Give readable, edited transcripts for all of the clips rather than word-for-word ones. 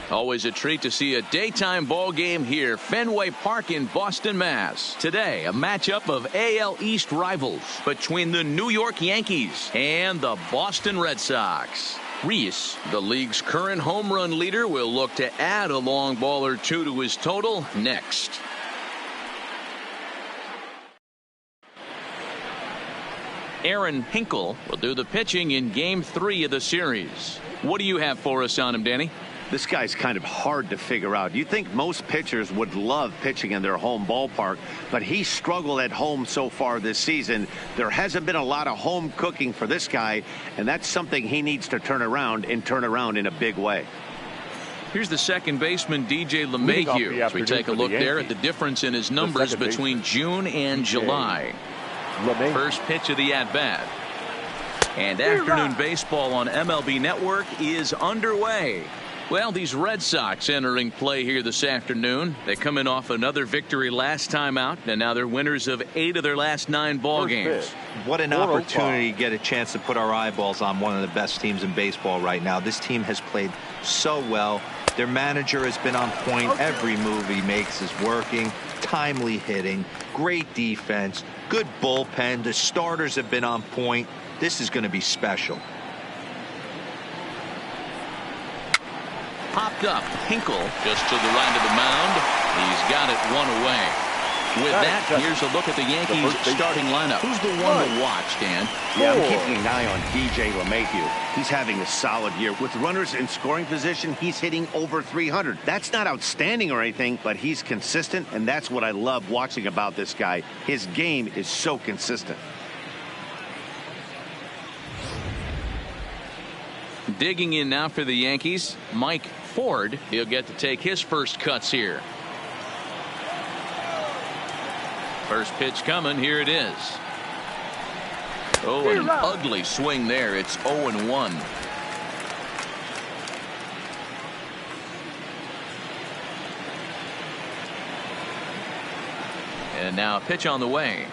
Always a treat to see a daytime ball game here, Fenway Park in Boston, Mass. Today, a matchup of AL East rivals between the New York Yankees and the Boston Red Sox. Reese, the league's current home run leader, will look to add a long ball or two to his total next. Aaron Hinkle will do the pitching in Game 3 of the series. What do you have for us on him, Danny? This guy's kind of hard to figure out. You'd think most pitchers would love pitching in their home ballpark, but he struggled at home so far this season. There hasn't been a lot of home cooking for this guy, and that's something he needs to turn around in a big way. Here's the second baseman, DJ LeMahieu, as we take a look there at the difference in his numbers between June and July. First pitch of the at-bat. And afternoon baseball on MLB Network is underway. Well, these Red Sox entering play here this afternoon. They come in off another victory last time out, and now they're winners of 8 of their last 9 ball games. What an opportunity to get a chance to put our eyeballs on one of the best teams in baseball right now. This team has played so well. Their manager has been on point. Every move he makes is working. Timely hitting, great defense, good bullpen. The starters have been on point. This is going to be special. Popped up. Hinkle just to the right of the mound. He's got it one away. With that, here's a look at the Yankees starting lineup. Who's the one to watch, Dan? Yeah, I'm keeping an eye on DJ LeMahieu. He's having a solid year. With runners in scoring position, he's hitting over 300. That's not outstanding or anything, but he's consistent, and that's what I love watching about this guy. His game is so consistent. Digging in now for the Yankees, Mike Ford. He'll get to take his first cuts here. First pitch coming. Here it is. Oh, an ugly swing there. It's 0-1. And now a pitch on the way.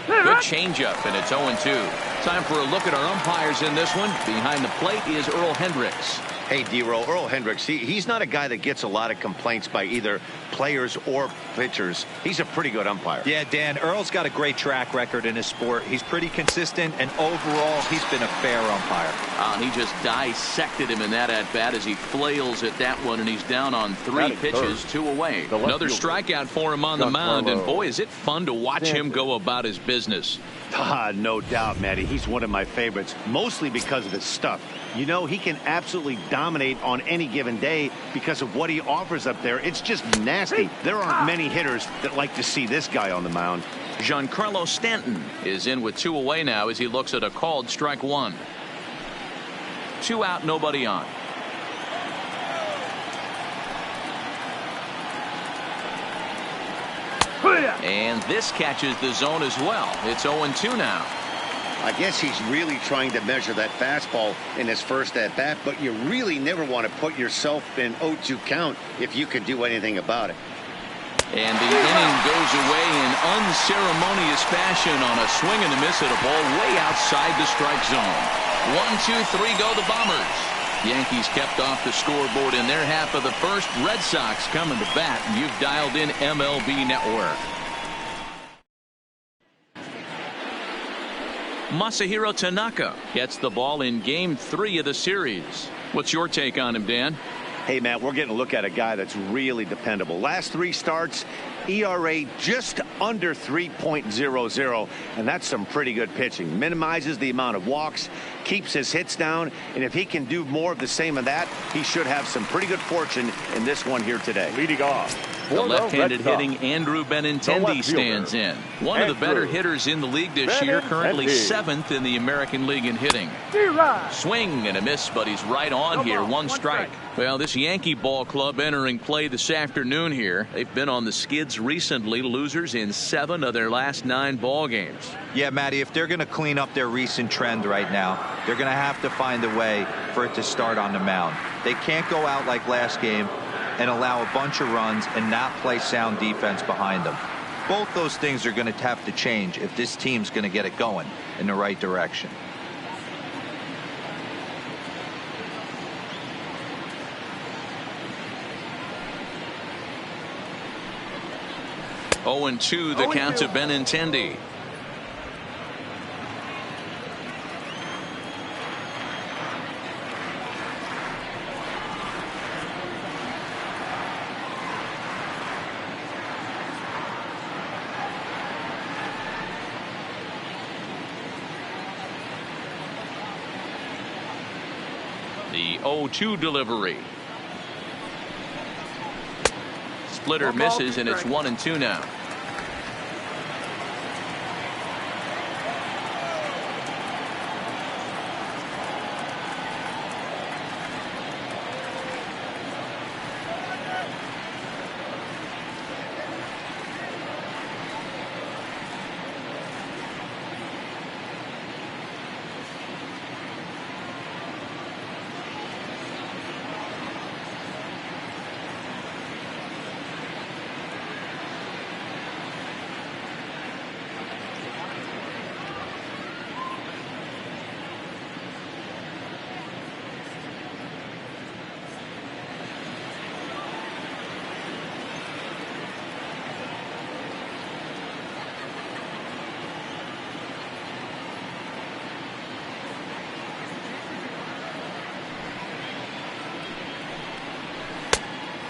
Good changeup, and it's 0-2. Time for a look at our umpires in this one. Behind the plate is Earl Hendricks. Hey, D-Roll, Earl Hendricks, he's not a guy that gets a lot of complaints by either players or pitchers. He's a pretty good umpire. Yeah, Dan, Earl's got a great track record in his sport. He's pretty consistent, and overall, he's been a fair umpire. He just dissected him in that at-bat as he flails at that one, and he's down on 3 pitches, 2 away. Another strikeout for him on the mound, and boy, is it fun to watch him go about his business. No doubt, Matty. He's one of my favorites, mostly because of his stuff. You know, he can absolutely dominate on any given day because of what he offers up there. It's just nasty. There aren't many hitters that like to see this guy on the mound. Giancarlo Stanton is in with 2 away now as he looks at a called strike 1. 2 out, nobody on. And this catches the zone as well. It's 0-2 now. I guess he's really trying to measure that fastball in his first at-bat, but you really never want to put yourself in 0-2 count if you can do anything about it. And the inning goes away in unceremonious fashion on a swing and a miss at a ball way outside the strike zone. 1, 2, 3 go the Bombers. Yankees kept off the scoreboard in their half of the first. Red Sox coming to bat, and you've dialed in MLB Network. Masahiro Tanaka gets the ball in Game 3 of the series. What's your take on him, Dan? Hey, Matt, we're getting a look at a guy that's really dependable. Last 3 starts, ERA just under 3.00, and that's some pretty good pitching. Minimizes the amount of walks, keeps his hits down, and if he can do more of the same of that, he should have some pretty good fortune in this one here today. Leading off, the left-handed hitting Andrew Benintendi stands in. One of the better hitters in the league this year, currently 7th in the American League in hitting. Swing and a miss, but he's right on here. 1 strike. Well, this Yankee ball club entering play this afternoon here. They've been on the skids recently, losers in 7 of their last 9 ball games. Yeah, Matty, if they're going to clean up their recent trend right now, they're going to have to find a way for it to start on the mound. They can't go out like last game and allow a bunch of runs and not play sound defense behind them. Both those things are going to have to change if this team's going to get it going in the right direction. 0-2 the count to Benintendi. The 0-2 delivery. Splitter misses, and it's 1-2 now.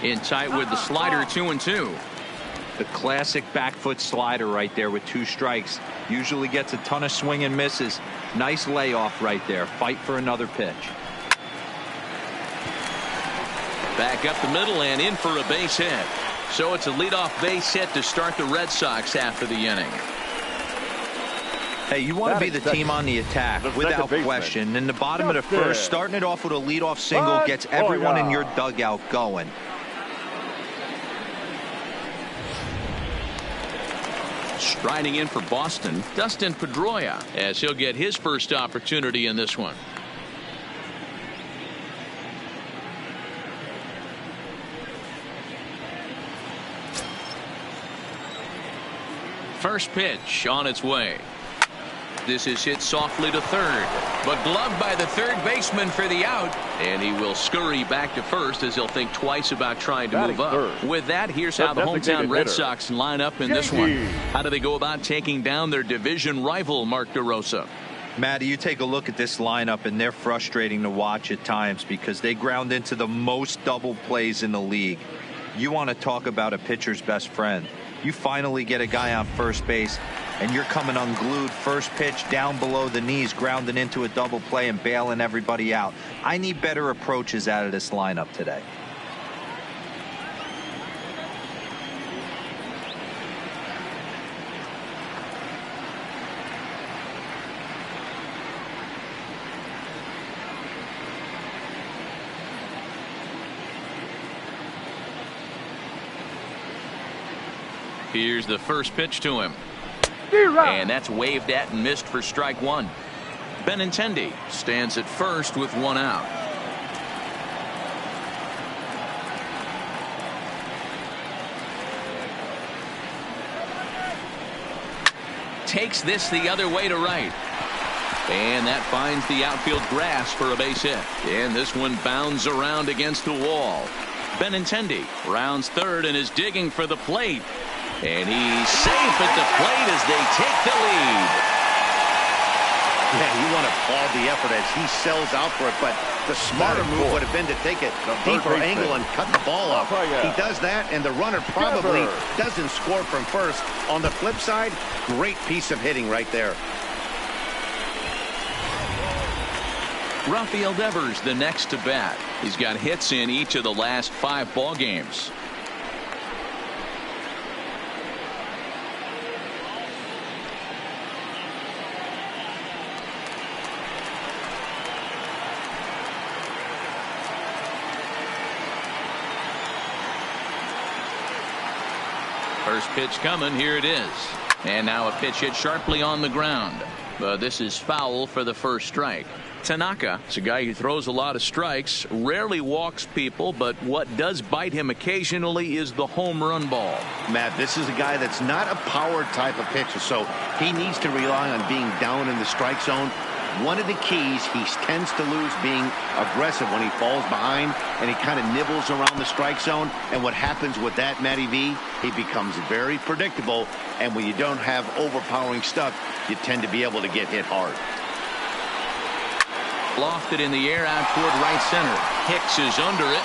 In tight with the slider, 2-2. The classic back foot slider right there with 2 strikes. Usually gets a ton of swing and misses. Nice layoff right there. Fight for another pitch. Back up the middle and in for a base hit. So it's a leadoff base hit to start the Red Sox after the inning. Hey, you want to be the team on the attack, without question. In the bottom of the first, starting it off with a leadoff single gets everyone in your dugout going. Striding in for Boston, Dustin Pedroia, as he'll get his first opportunity in this one. First pitch on its way. This is hit softly to third, but gloved by the third baseman for the out, and he will scurry back to first as he'll think twice about trying to move up. With that, here's how the hometown Red Sox line up in this one. How do they go about taking down their division rival, Mark DeRosa? Matty, you take a look at this lineup, and they're frustrating to watch at times because they ground into the most double plays in the league. You want to talk about a pitcher's best friend. You finally get a guy on first base, and you're coming unglued first pitch down below the knees, grounding into a double play and bailing everybody out. I need better approaches out of this lineup today. Here's the first pitch to him. And that's waved at and missed for strike one. Benintendi stands at first with one out. Takes this the other way to right. And that finds the outfield grass for a base hit. And this one bounds around against the wall. Benintendi rounds third and is digging for the plate. And he's safe at the plate as they take the lead. Yeah, you want to applaud the effort as he sells out for it, but the smarter move would have been to take it deeper angle and cut the ball off. He does that, and the runner probably doesn't score from first. On the flip side, great piece of hitting right there. Rafael Devers the next to bat. He's got hits in each of the last 5 ball games. First pitch coming. Here it is. And now a pitch hit sharply on the ground. But this is foul for the first strike. Tanaka is a guy who throws a lot of strikes, rarely walks people, but what does bite him occasionally is the home run ball. Matt, this is a guy that's not a power type of pitcher, so he needs to rely on being down in the strike zone. One of the keys, he tends to lose being aggressive when he falls behind and he kind of nibbles around the strike zone. And what happens with that, Matty V, he becomes very predictable. And when you don't have overpowering stuff, you tend to be able to get hit hard. Lofted in the air out toward right center. Hicks is under it.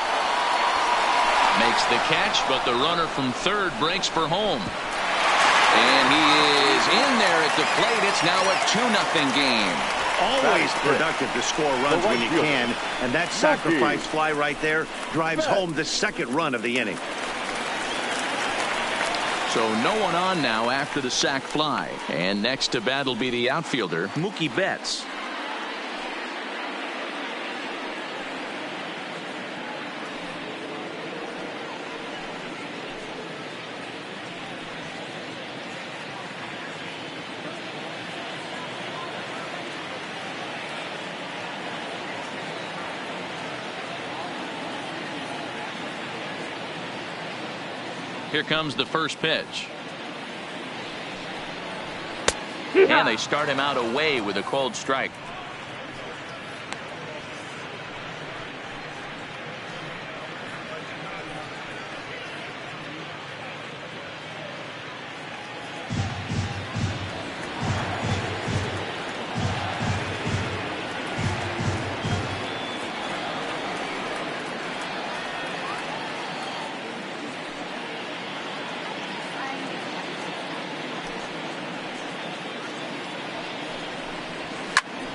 Makes the catch, but the runner from third breaks for home. And he is in there at the plate. It's now a 2-0 game. Always productive to score runs when you can, and that sacrifice fly right there drives home the second run of the inning. So no one on now after the sac fly. And next to bat will be the outfielder, Mookie Betts. Here comes the first pitch. And they start him out away with a cold strike.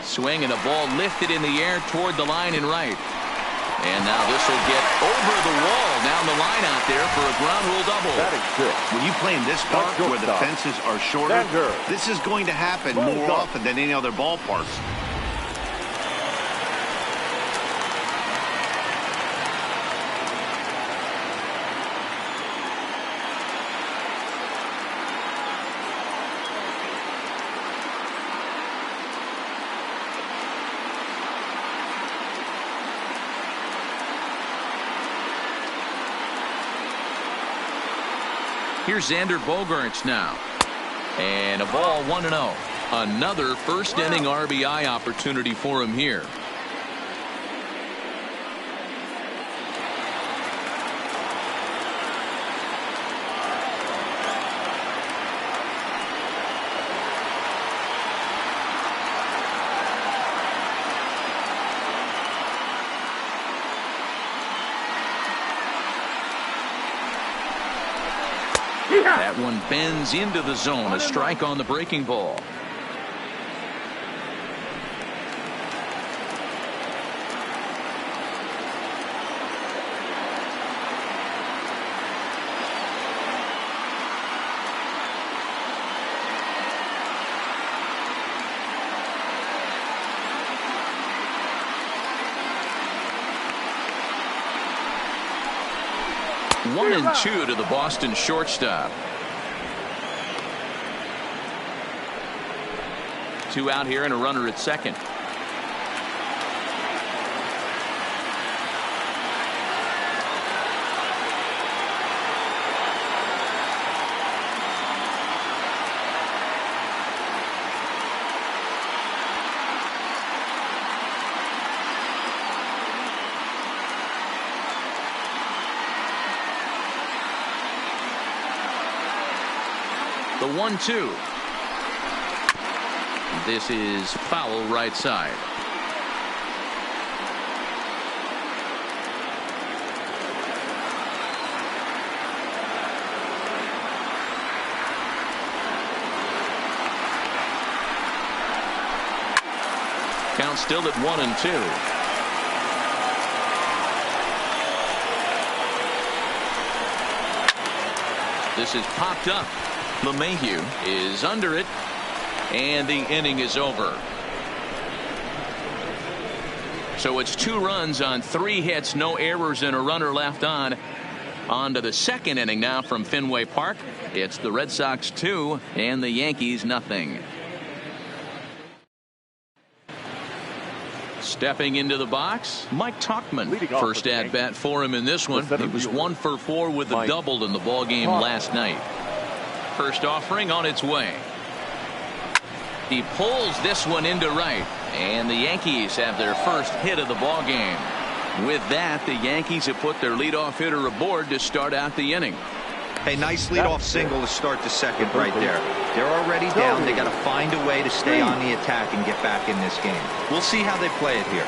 Swing and a ball lifted in the air toward the line and right. And now this will get over the wall down the line out there for a ground rule double. That is good. When you play in this park where the fences are shorter, this is going to happen more often than any other ballparks. Here's Xander Bogaerts now. And a ball 1-0. Another first inning RBI opportunity for him here. That one bends into the zone. A strike on the breaking ball. One and two to the Boston shortstop. Two out here and a runner at second. The 1-2. This is foul right side. Count still at 1-2. This is popped up. LeMahieu is under it, and the inning is over. So it's 2 runs on 3 hits, no errors, and a runner left on. On to the second inning now from Fenway Park. It's the Red Sox 2 and the Yankees nothing. Stepping into the box, Mike Tauchman. First at bat for him in this one. He was 1 for 4 with a double in the ball game last night. First offering on its way. He pulls this one into right, and the Yankees have their first hit of the ball game. With that, the Yankees have put their leadoff hitter aboard to start out the inning. Hey, nice leadoff single to start the second right there. They're already down. They got to find a way to stay on the attack and get back in this game. We'll see how they play it here.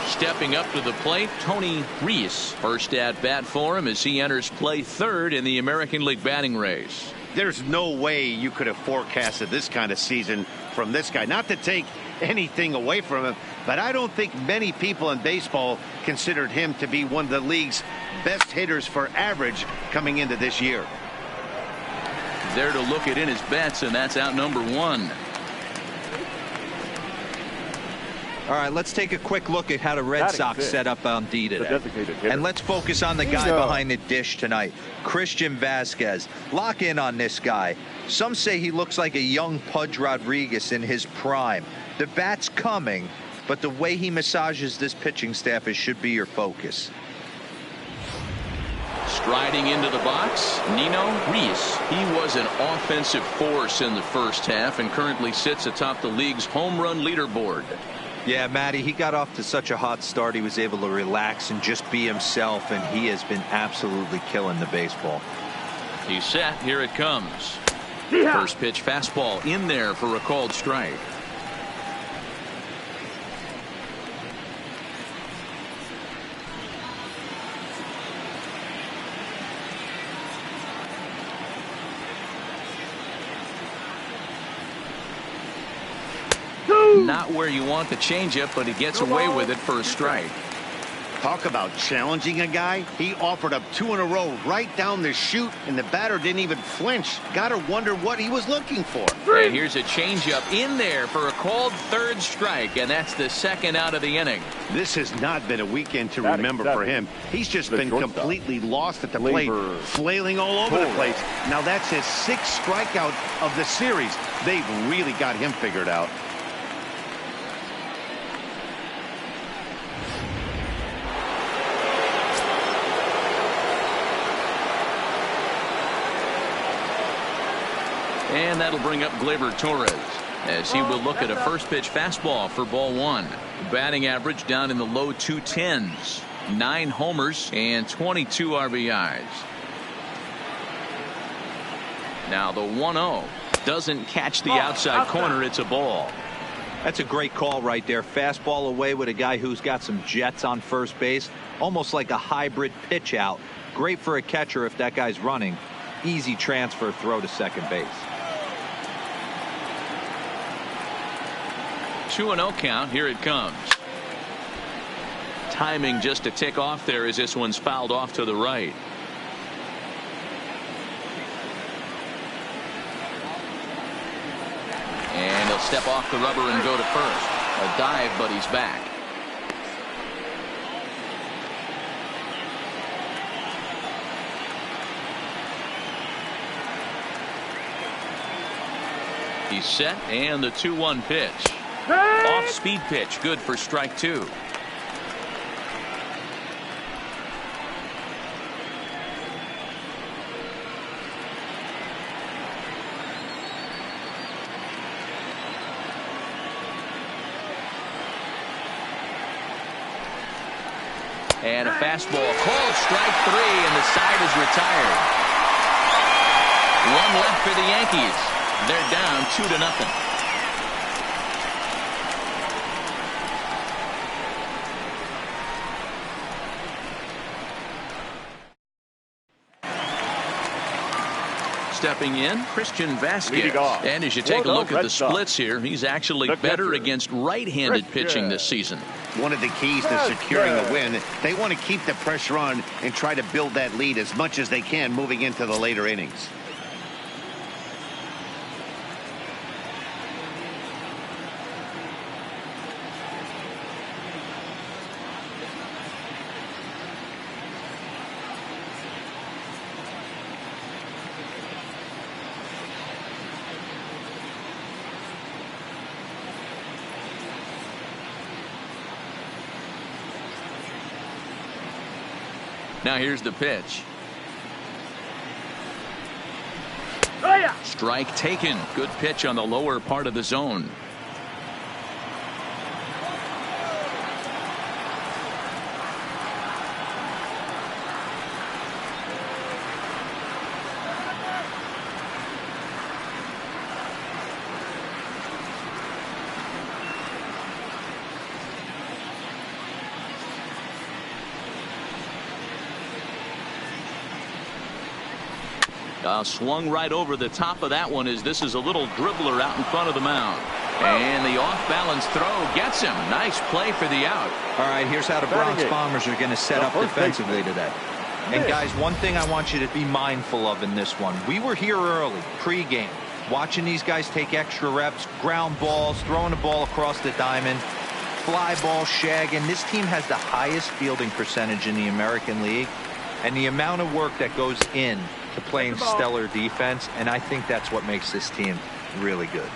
Stepping up to the plate, Tony Reese. First at bat for him as he enters play third in the American League batting race. There's no way you could have forecasted this kind of season from this guy. Not to take anything away from him, but I don't think many people in baseball considered him to be one of the league's best hitters for average coming into this year. There to look it in his bets, and that's out number one. All right, let's take a quick look at how the Red Sox set up on D today. And let's focus on the guy behind the dish tonight, Christian Vasquez. Lock in on this guy. Some say he looks like a young Pudge Rodriguez in his prime. The bat's coming, but the way he massages this pitching staff should be your focus. Striding into the box, Nino Reese. He was an offensive force in the first half and currently sits atop the league's home run leaderboard. Yeah, Matty, he got off to such a hot start. He was able to relax and just be himself, and he has been absolutely killing the baseball. He's set. Here it comes. First pitch fastball in there for a called strike. Not where you want the changeup, but he gets away with it for a strike. Talk about challenging a guy. He offered up 2 in a row right down the chute, and the batter didn't even flinch. Gotta wonder what he was looking for. And here's a changeup in there for a called third strike, and that's the second out of the inning. This has not been a weekend to remember for him. He's just been completely lost at the plate, flailing all over the place. Now that's his 6th strikeout of the series. They've really got him figured out. And that'll bring up Gleyber Torres as he will look at a first pitch fastball for ball one. Batting average down in the low 210s. 9 homers and 22 RBIs. Now the 1-0 doesn't catch the outside corner. It's a ball. That's a great call right there. Fastball away with a guy who's got some jets on first base. Almost like a hybrid pitch out. Great for a catcher if that guy's running. Easy transfer throw to second base. 2-0 count. Here it comes. Timing just to tick off there as this one's fouled off to the right. And he'll step off the rubber and go to first. A dive, but he's back. He's set, and the 2-1 pitch. Off speed pitch, good for strike 2. And a fastball called strike 3, and the side is retired. 1 left for the Yankees. They're down 2-0. Stepping in, Christian Vasquez. And as you take a look at the splits here, he's actually better against right-handed pitching this season. One of the keys to securing a win, they want to keep the pressure on and try to build that lead as much as they can moving into the later innings. Now here's the pitch. Strike taken. Good pitch on the lower part of the zone. Swung right over the top of that one as this is a little dribbler out in front of the mound. And the off-balance throw gets him. Nice play for the out. All right, here's how the Bronx Bombers are going to set up defensively today. And guys, one thing I want you to be mindful of in this one. We were here early, pre-game, watching these guys take extra reps, ground balls, throwing the ball across the diamond, fly ball, shagging. This team has the highest fielding percentage in the American League. And the amount of work that goes in to playing stellar defense, and I think that's what makes this team really good.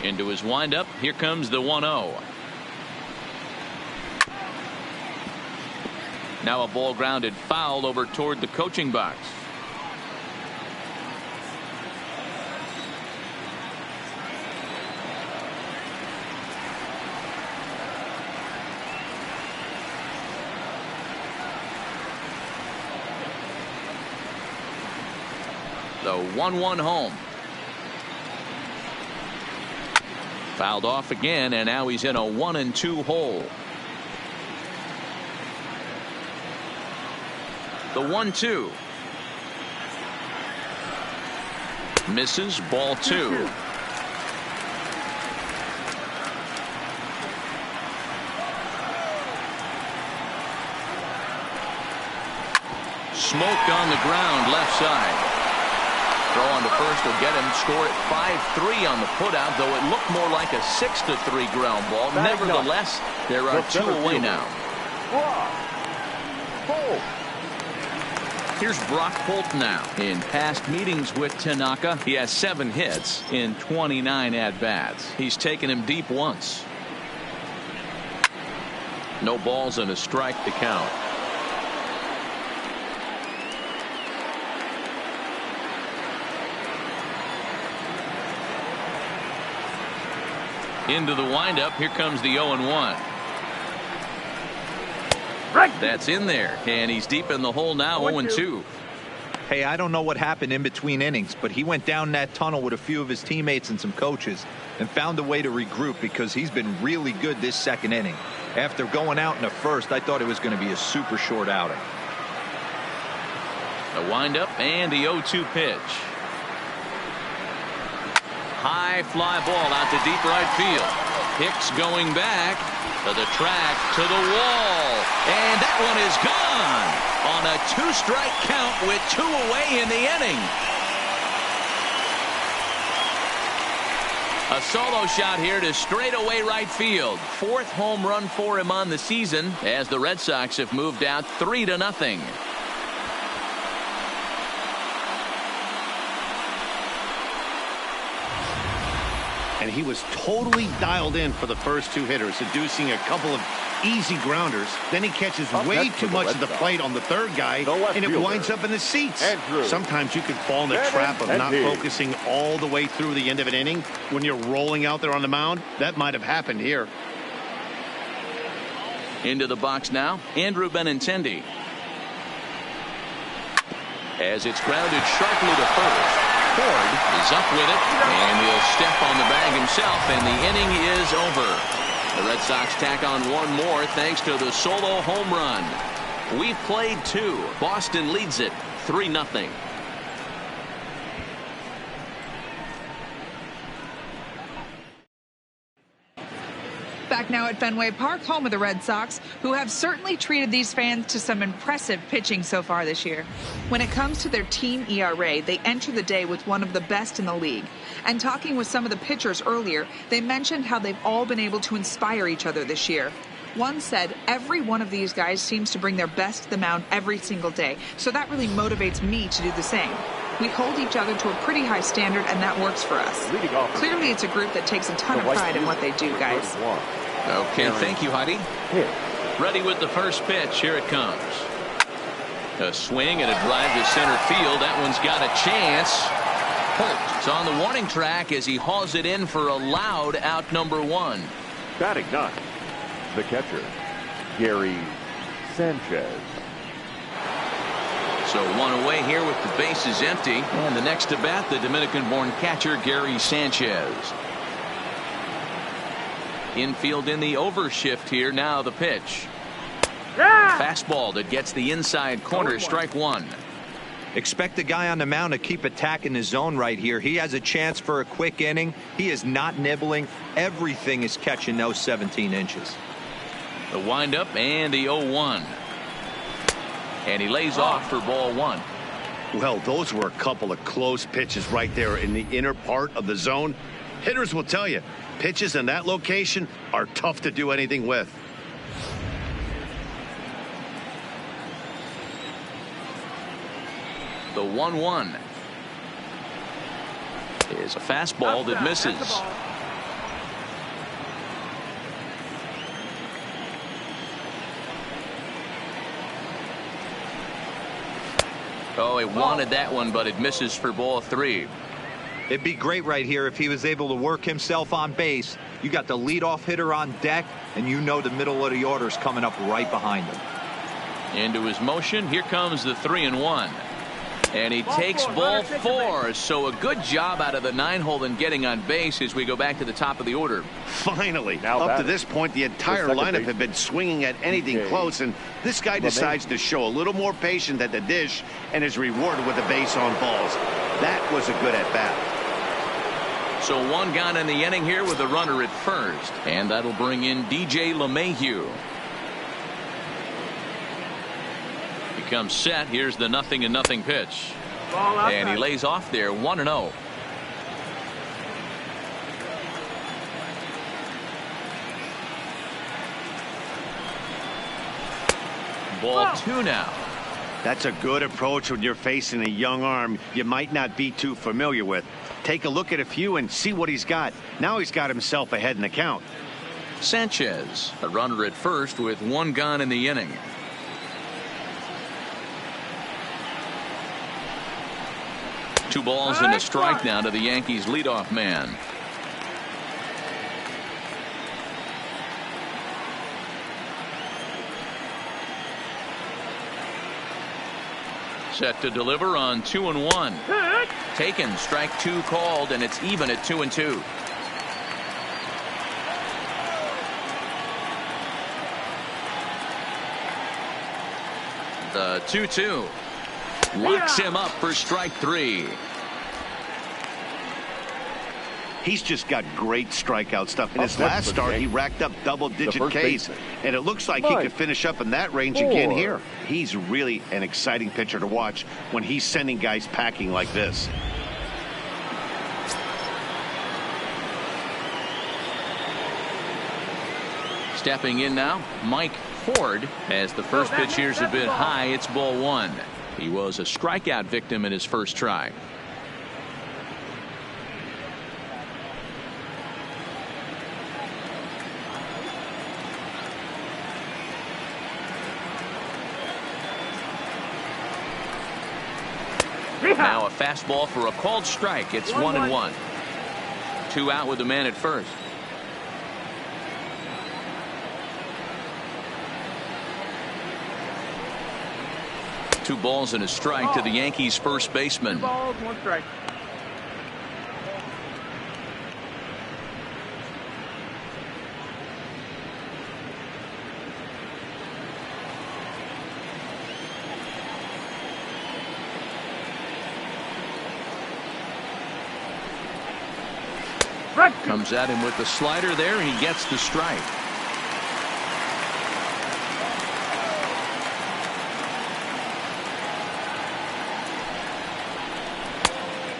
Into his windup. Here comes the 1-0. Now a ball grounded foul over toward the coaching box. The 1-1 home. Fouled off again, and now he's in a 1-2 hole. The 1-2. Misses. Ball 2. Smoked on the ground left side. Throw on to first will get him. Score at 5-3 on the putout, though it looked more like a 6-3 ground ball. Nevertheless, there are 2 away now. Here's Brock Holt now. In past meetings with Tanaka, he has 7 hits in 29 at-bats. He's taken him deep once. No balls and a strike to count. Into the windup. Here comes the 0-1. That's in there, and he's deep in the hole now. 0-2. Hey, I don't know what happened in between innings, but he went down that tunnel with a few of his teammates and some coaches and found a way to regroup, because he's been really good this second inning. After going out in the first, I thought it was going to be a super short outing. The windup and the 0-2 pitch. High fly ball out to deep right field. Hicks going back to the track, to the wall, and that one is gone on a 2-strike count with 2 away in the inning. A solo shot here to straightaway right field. 4th home run for him on the season, as the Red Sox have moved out 3-0. And he was totally dialed in for the first 2 hitters, seducing a couple of easy grounders. Then he catches way too much of the plate on the 3rd guy, and it winds up in the seats. Sometimes you can fall in the trap of not focusing all the way through the end of an inning when you're rolling out there on the mound. That might have happened here. Into the box now, Andrew Benintendi. As it's grounded sharply to first. Ford is up with it, and he'll step on the bag himself, and the inning is over. The Red Sox tack on 1 more thanks to the solo home run. We've played 2. Boston leads it 3-0. Back back now at Fenway Park, home of the Red Sox, who have certainly treated these fans to some impressive pitching so far this year. When it comes to their team ERA, they enter the day with one of the best in the league. And talking with some of the pitchers earlier, they mentioned how they've all been able to inspire each other this year. One said, every one of these guys seems to bring their best to the mound every single day, so that really motivates me to do the same. We hold each other to a pretty high standard, and that works for us. Clearly, it's a group that takes a ton of pride in what they do, guys. Okay, thank you, Heidi. Ready with the first pitch. Here it comes. A swing and a drive to center field. That one's got a chance. Holt is on the warning track as he hauls it in for a loud out number 1. Batting ninth, the catcher, Gary Sanchez. So one away here with the bases empty. And the next to bat, the Dominican-born catcher, Gary Sanchez. Infield in the overshift here. Now the pitch. Fastball that gets the inside corner. Strike 1. Expect the guy on the mound to keep attacking the zone right here. He has a chance for a quick inning. He is not nibbling. Everything is catching those 17 inches. The windup and the 0-1. And he lays off for ball 1. Well, those were a couple of close pitches right there in the inner part of the zone. Hitters will tell you, pitches in that location are tough to do anything with. The 1-1 is a fastball that misses. Oh, he wanted that one, but it misses for ball 3. It'd be great right here if he was able to work himself on base. You got the leadoff hitter on deck, and you know the middle of the order is coming up right behind him. Into his motion. Here comes the 3-1. And he takes ball 4. So a good job out of the 9-hole in getting on base as we go back to the top of the order. Finally, up to this point, the entire lineup had been swinging at anything close, and this guy decides to show a little more patience at the dish and is rewarded with a base on balls. That was a good at-bat. So 1 gone in the inning here with a runner at first, and that'll bring in DJ LeMahieu. Comes set. Here's the 0-0 pitch, and he lays off there. 1-0. Ball 2 now. That's a good approach when you're facing a young arm you might not be too familiar with. Take a look at a few and see what he's got. Now he's got himself ahead in the count. Sanchez, a runner at first with 1 gone in the inning. Two balls and a strike now to the Yankees leadoff man. Set to deliver on 2-1. Taken, strike 2 called, and it's even at 2-2. The 2-2. Locks him up for strike 3. He's just got great strikeout stuff. In his last start, he racked up double-digit Ks, and it looks like he could finish up in that range again here. He's really an exciting pitcher to watch when he's sending guys packing like this. Stepping in now, Mike Ford, as the first pitch here's a bit high. It's ball 1. He was a strikeout victim in his first try. Now a fastball for a called strike. It's 1-1. 2 out with the man at first. Two balls and a strike to the Yankees first baseman. 2 balls, 1 strike. Comes at him with the slider there, and he gets the strike.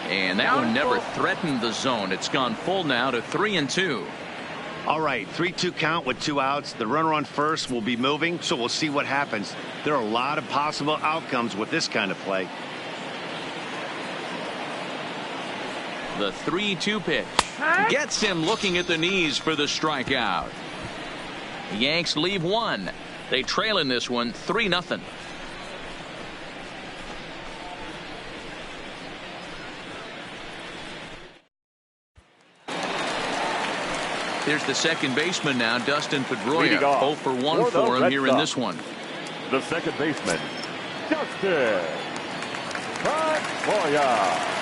And that one never threatened the zone. It's gone full now to 3-2. All right, 3-2 count with 2 outs. The runner on first will be moving, so we'll see what happens. There are a lot of possible outcomes with this kind of play. The 3-2 pitch gets him looking at the knees for the strikeout. The Yanks leave one. They trail in this one 3-0. Here's the second baseman now, Dustin Pedroia. 0 for 1 for him here in this one. The second baseman, Dustin Pedroia.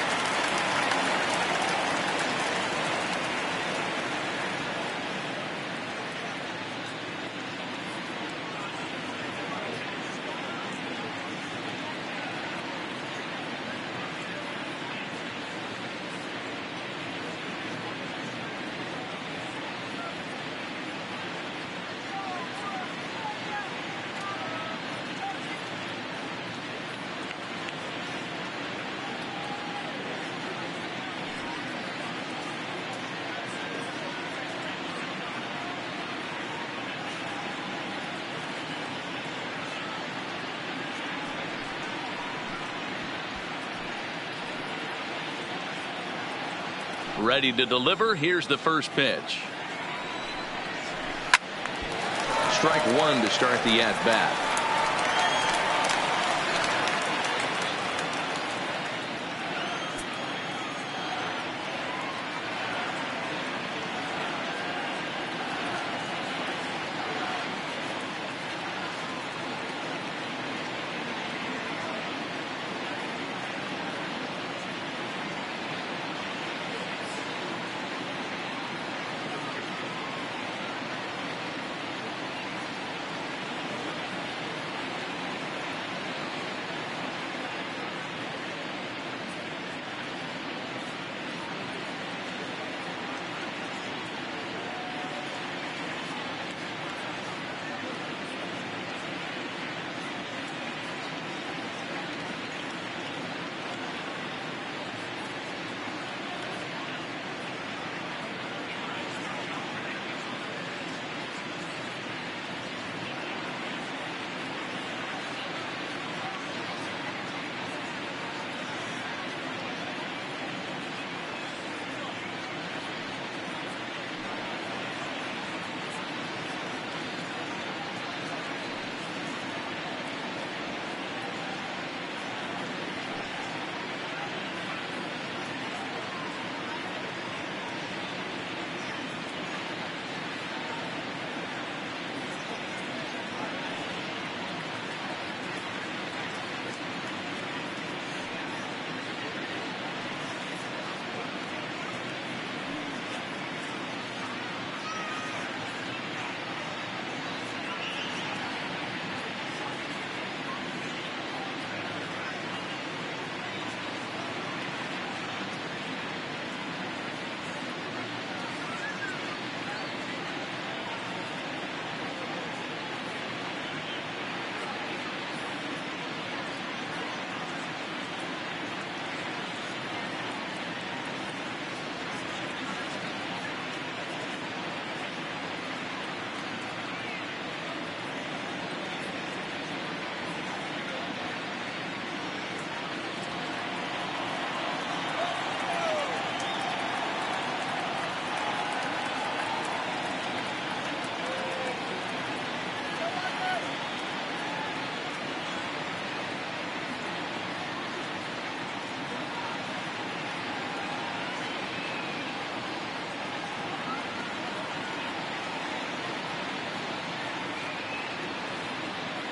Ready to deliver. Here's the first pitch. Strike one to start the at-bat.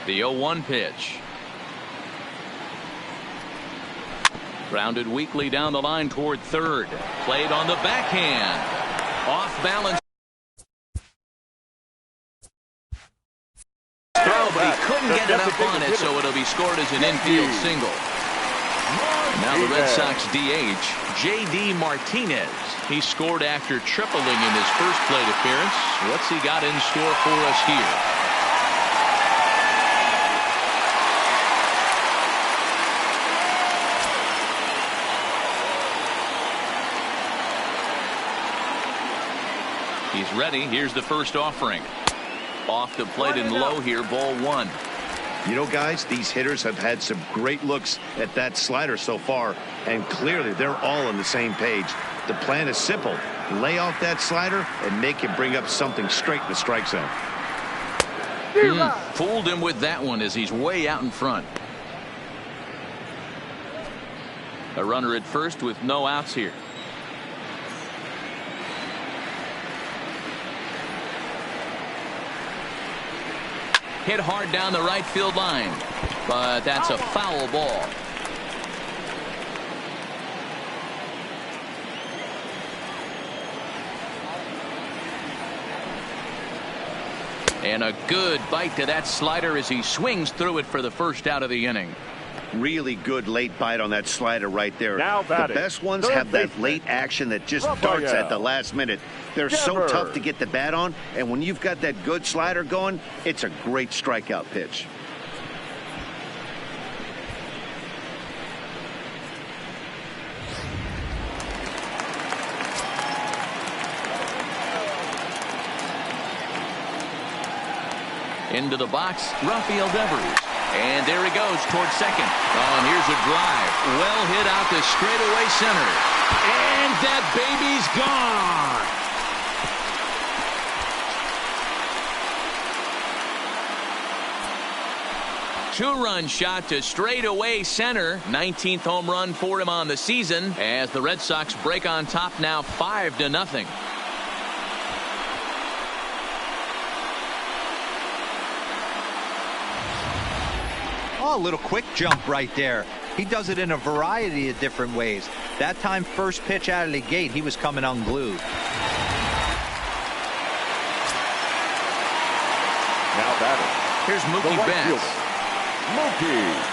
The 0-1 pitch. Grounded weakly down the line toward third. Played on the backhand. Off balance. Throw, but he couldn't get enough on it, so it'll be scored as an infield single. Now the Red Sox DH, J.D. Martinez. He scored after tripling in his first plate appearance. What's he got in store for us here? He's ready. Here's the first offering. Off the plate and low here, ball one. You know, guys, these hitters have had some great looks at that slider so far, and clearly they're all on the same page. The plan is simple. Lay off that slider and make him bring up something straight in the strike zone. Fooled him with that one as he's way out in front. A runner at first with no outs here. Hit hard down the right field line, but that's a foul ball. And a good bite to that slider as he swings through it for the first out of the inning. Really good late bite on that slider right there. Now the best ones have that late action that just darts at the last minute. They're so tough to get the bat on, and when you've got that good slider going, it's a great strikeout pitch. Into the box, Rafael Devers. And there he goes towards second. Oh, and here's a drive. Well hit out to straightaway center. And that baby's gone. Two-run shot to straightaway center. 19th home run for him on the season as the Red Sox break on top now 5-0. Oh, a little quick jump right there. He does it in a variety of different ways. That time, first pitch out of the gate, he was coming unglued. Now batting. Here's Mookie Betts. Mookie.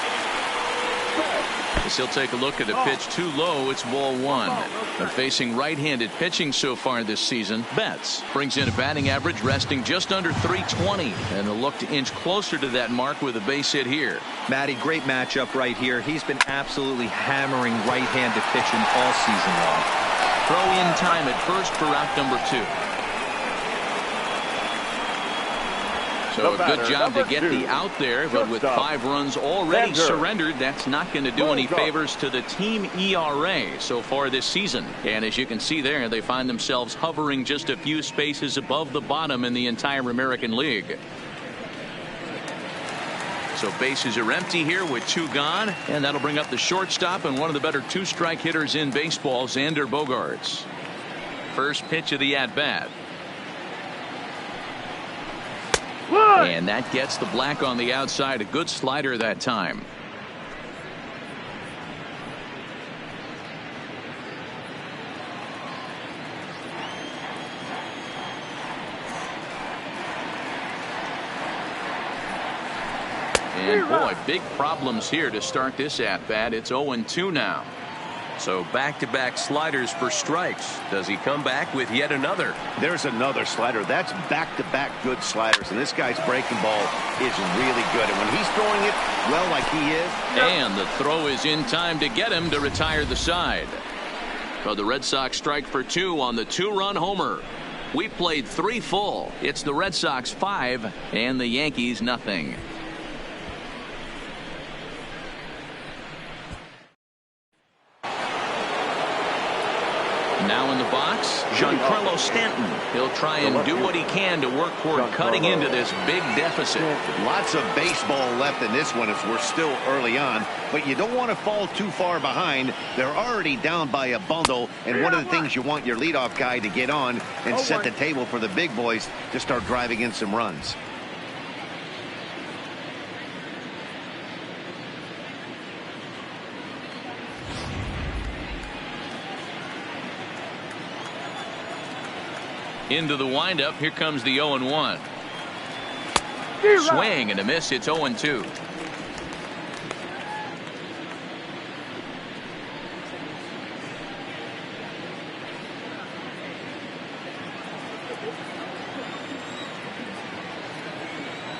As he'll take a look at a pitch too low, it's ball one. But facing right-handed pitching so far this season, Betts brings in a batting average resting just under .320, and a look to inch closer to that mark with a base hit here. Matty, great matchup right here. He's been absolutely hammering right-handed pitching all season long. Throw in time at first for out number 2. So a good job to get the out there, but with 5 runs already surrendered, that's not going to do any favors to the team ERA so far this season. And as you can see there, they find themselves hovering just a few spaces above the bottom in the entire American League. So bases are empty here with 2 gone, and that'll bring up the shortstop and one of the better 2-strike hitters in baseball, Xander Bogaerts. First pitch of the at-bat. And that gets the black on the outside. A good slider that time. And boy, big problems here to start this at-bat. It's 0-2 now. So back-to-back sliders for strikes. Does he come back with yet another? There's another slider. That's back-to-back good sliders. And this guy's breaking ball is really good. And when he's throwing it well like he is. And the throw is in time to get him to retire the side. So the Red Sox strike for 2 on the 2-run homer. We played 3 full. It's the Red Sox 5 and the Yankees nothing. Now in the box, Giancarlo Stanton. He'll try and do what he can to work toward cutting into this big deficit. Lots of baseball left in this one as we're still early on, but you don't want to fall too far behind. They're already down by a bundle, and one of the things you want your leadoff guy to get on and set the table for the big boys to start driving in some runs. Into the windup. Here comes the 0-1. Swing and a miss. It's 0-2.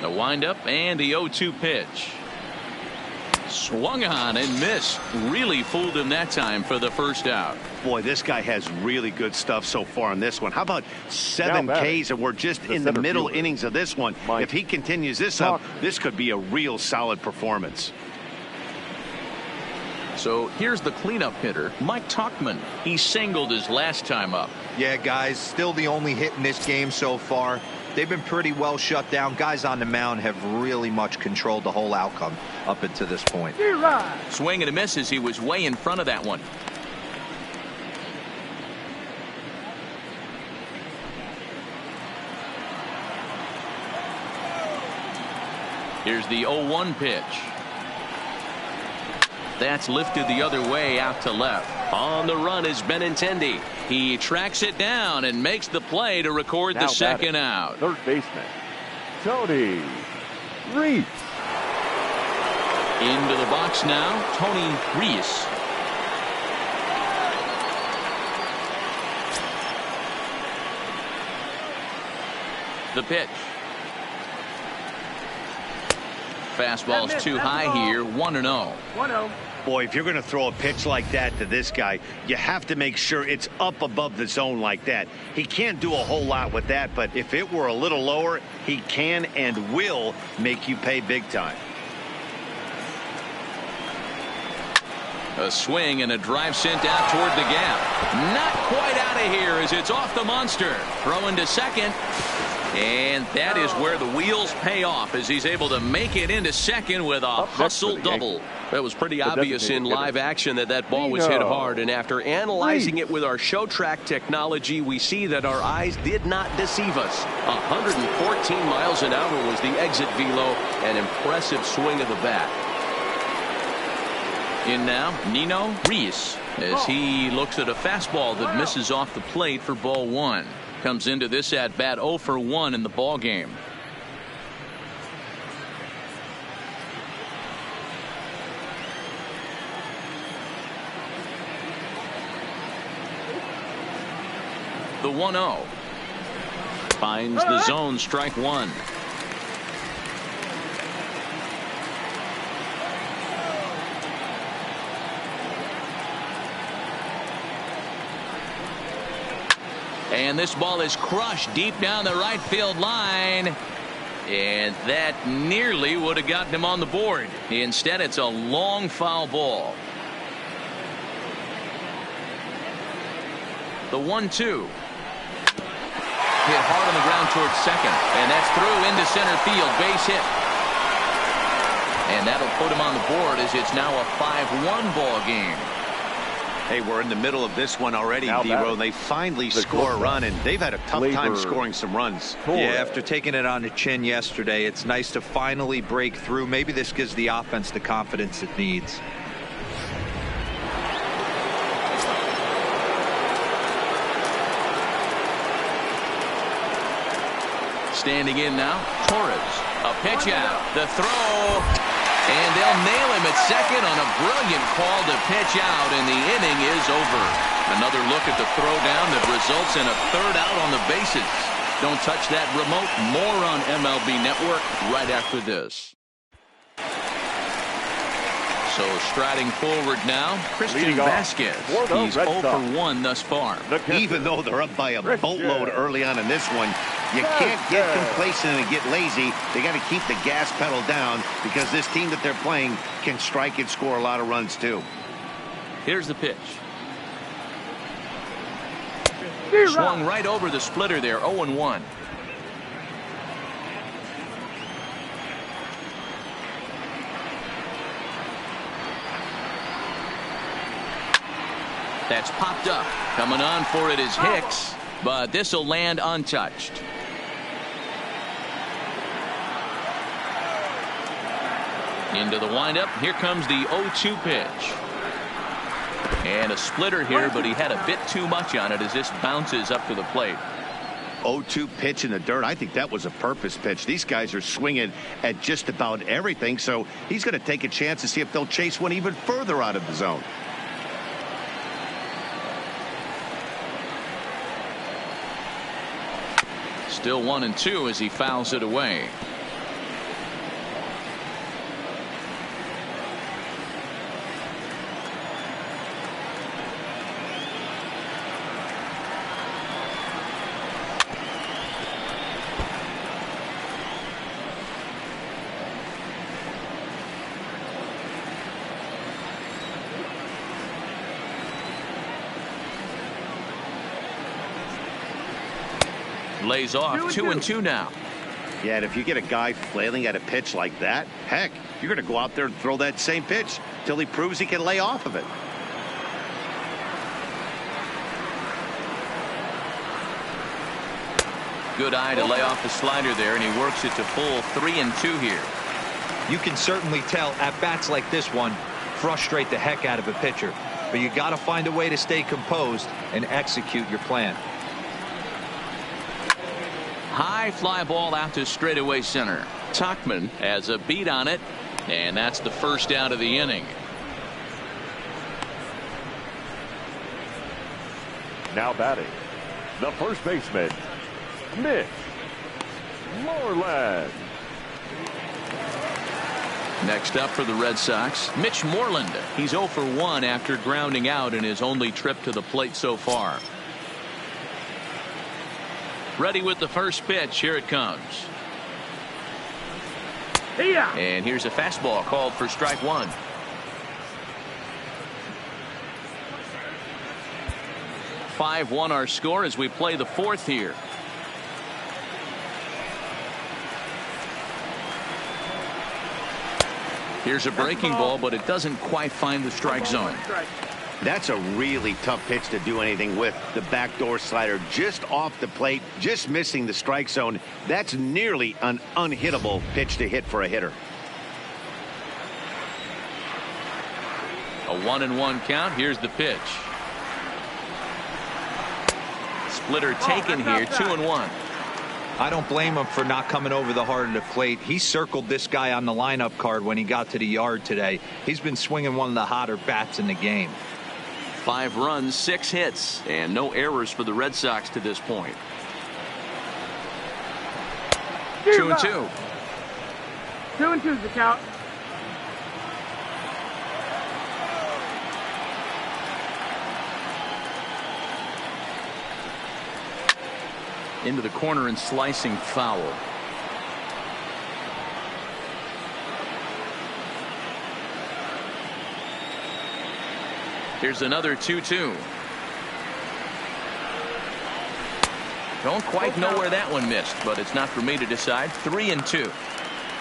The windup and the 0-2 pitch. Swung on and missed. Really fooled him that time for the first out. Boy, this guy has really good stuff so far on this one. How about 7 Ks, and we're just in the middle innings of this one. If he continues this up, this could be a real solid performance. So here's the cleanup hitter, Mike Tuchman. He singled his last time up. Yeah, guys, still the only hit in this game so far. They've been pretty well shut down. Guys on the mound have really much controlled the whole outcome up until this point. Swing and a miss as he was way in front of that one. Here's the 0-1 pitch. That's lifted the other way out to left. On the run is Benintendi. He tracks it down and makes the play to record the second out. Third baseman, Tony Reese. Into the box now, Tony Reese. The pitch. Fastball's too high here, 1-0. 1-0. Boy, if you're going to throw a pitch like that to this guy, you have to make sure it's up above the zone like that. He can't do a whole lot with that, but if it were a little lower, he can and will make you pay big time. A swing and a drive sent out toward the gap. Not quite out of here as it's off the monster. Throwing to second. And that is where the wheels pay off as he's able to make it into second with a hustle double. That was pretty obvious in live action that ball was hit hard, and after analyzing it with our show track technology, we see that our eyes did not deceive us. 114 miles an hour was the exit velo, an impressive swing of the bat. In now, Nino Reese as he looks at a fastball that misses off the plate for ball 1. Comes into this at bat 0 for 1 in the ball game. The 1-0 finds the zone, strike 1. And this ball is crushed deep down the right field line. And that nearly would have gotten him on the board. Instead, it's a long foul ball. The 1-2. Hit hard on the ground towards second. And that's through into center field. Base hit. And that'll put him on the board as it's now a 5-1 ball game. Hey, we're in the middle of this one already, D-Row. They finally score a run, and they've had a tough time scoring some runs. Yeah, after taking it on the chin yesterday, it's nice to finally break through. Maybe this gives the offense the confidence it needs. Standing in now, Torres. A pitch out. The throw. And they'll nail him at second on a brilliant call to pitch out, and the inning is over. Another look at the throw down that results in a third out on the bases. Don't touch that remote. More on MLB Network right after this. So striding forward now, Christian Vasquez. He's 0 for 1 thus far. Even though they're up by a boatload early on in this one, you can't get complacent and get lazy. They got to keep the gas pedal down because this team that they're playing can strike and score a lot of runs too. Here's the pitch. Swung right over the splitter there, 0-1. That's popped up. Coming on for it is Hicks, but this will land untouched. Into the windup. Here comes the 0-2 pitch. And a splitter here, but he had a bit too much on it as this bounces up to the plate. 0-2 pitch in the dirt. I think that was a purpose pitch. These guys are swinging at just about everything, so he's going to take a chance to see if they'll chase one even further out of the zone. Still 1-2 as he fouls it away. Lays off 2-2 now. Yeah, and if you get a guy flailing at a pitch like that, heck, you're going to go out there and throw that same pitch till he proves he can lay off of it. Good eye to lay off the slider there, and he works it to full 3-2 here. You can certainly tell at bats like this one frustrate the heck out of a pitcher, but you got to find a way to stay composed and execute your plan. High fly ball out to straightaway center. Tuchman has a beat on it, and that's the first out of the inning. Now batting, the first baseman, Mitch Moreland. Next up for the Red Sox, Mitch Moreland. He's 0 for 1 after grounding out in his only trip to the plate so far. Ready with the first pitch. Here it comes. And here's a fastball called for strike one. (5-1) our score as we play the fourth here. Here's a breaking ball, but it doesn't quite find the strike zone. That's a really tough pitch to do anything with. The backdoor slider just off the plate, just missing the strike zone. That's nearly an unhittable pitch to hit for a hitter. A 1-1 count. Here's the pitch. Splitter taken here, 2-1. I don't blame him for not coming over the heart of the plate. He circled this guy on the lineup card when he got to the yard today. He's been swinging one of the hotter bats in the game. 5 runs, 6 hits, and no errors for the Red Sox to this point. 2-2. 2-2's the count. Into the corner and slicing foul. Here's another 2-2. Don't quite know where that one missed, but it's not for me to decide. 3-2.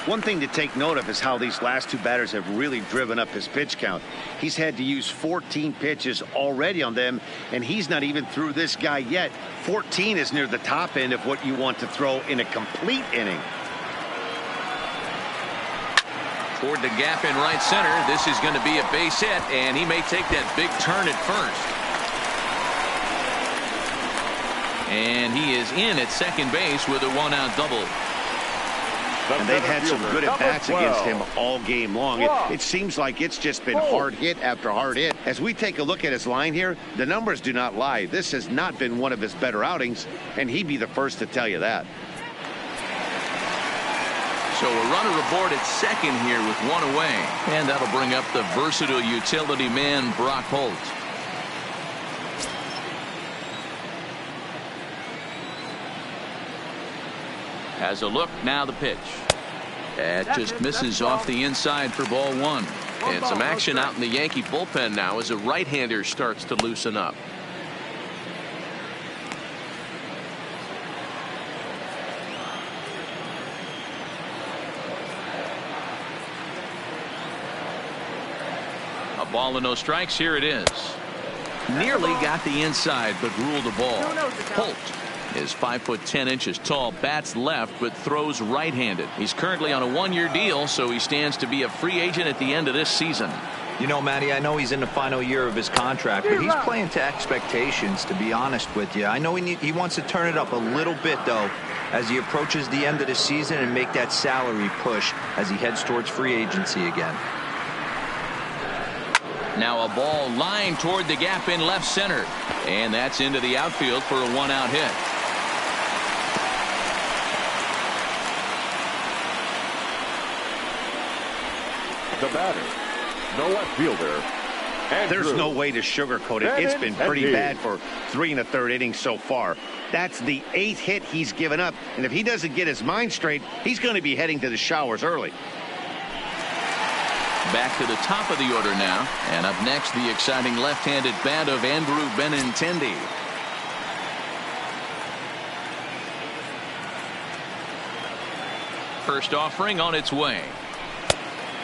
One thing to take note of is how these last two batters have really driven up his pitch count. He's had to use 14 pitches already on them, and he's not even through this guy yet. 14 is near the top end of what you want to throw in a complete inning. Toward the gap in right center. This is going to be a base hit, and he may take that big turn at first. And he is in at second base with a 1-out double. And they've had some good at-bats against him all game long. It seems like it's just been hard hit after hard hit. As we take a look at his line here, the numbers do not lie. This has not been one of his better outings, and he'd be the first to tell you that. So a runner aboard at second here with 1 away. And that'll bring up the versatile utility man, Brock Holt. Has a look, now the pitch. That just misses off the inside for ball 1. And some action out in the Yankee bullpen now as a right-hander starts to loosen up. A ball and no strikes. Here it is. Nearly got the inside, but ruled the ball. Holt is 5'10" tall, bats left, but throws right-handed. He's currently on a 1-year deal, so he stands to be a free agent at the end of this season. You know, Matty, I know he's in the final year of his contract, but he's playing to expectations, to be honest with you. I know he wants to turn it up a little bit, though, as he approaches the end of the season and make that salary push as he heads towards free agency again. Now a ball lined toward the gap in left center, and that's into the outfield for a 1-out hit. The batter, no left fielder. There's no way to sugarcoat it. It's been pretty bad for 3 1/3 innings so far. That's the 8th hit he's given up, and if he doesn't get his mind straight, he's going to be heading to the showers early. Back to the top of the order now, and up next, the exciting left-handed bat of Andrew Benintendi. first offering on its way.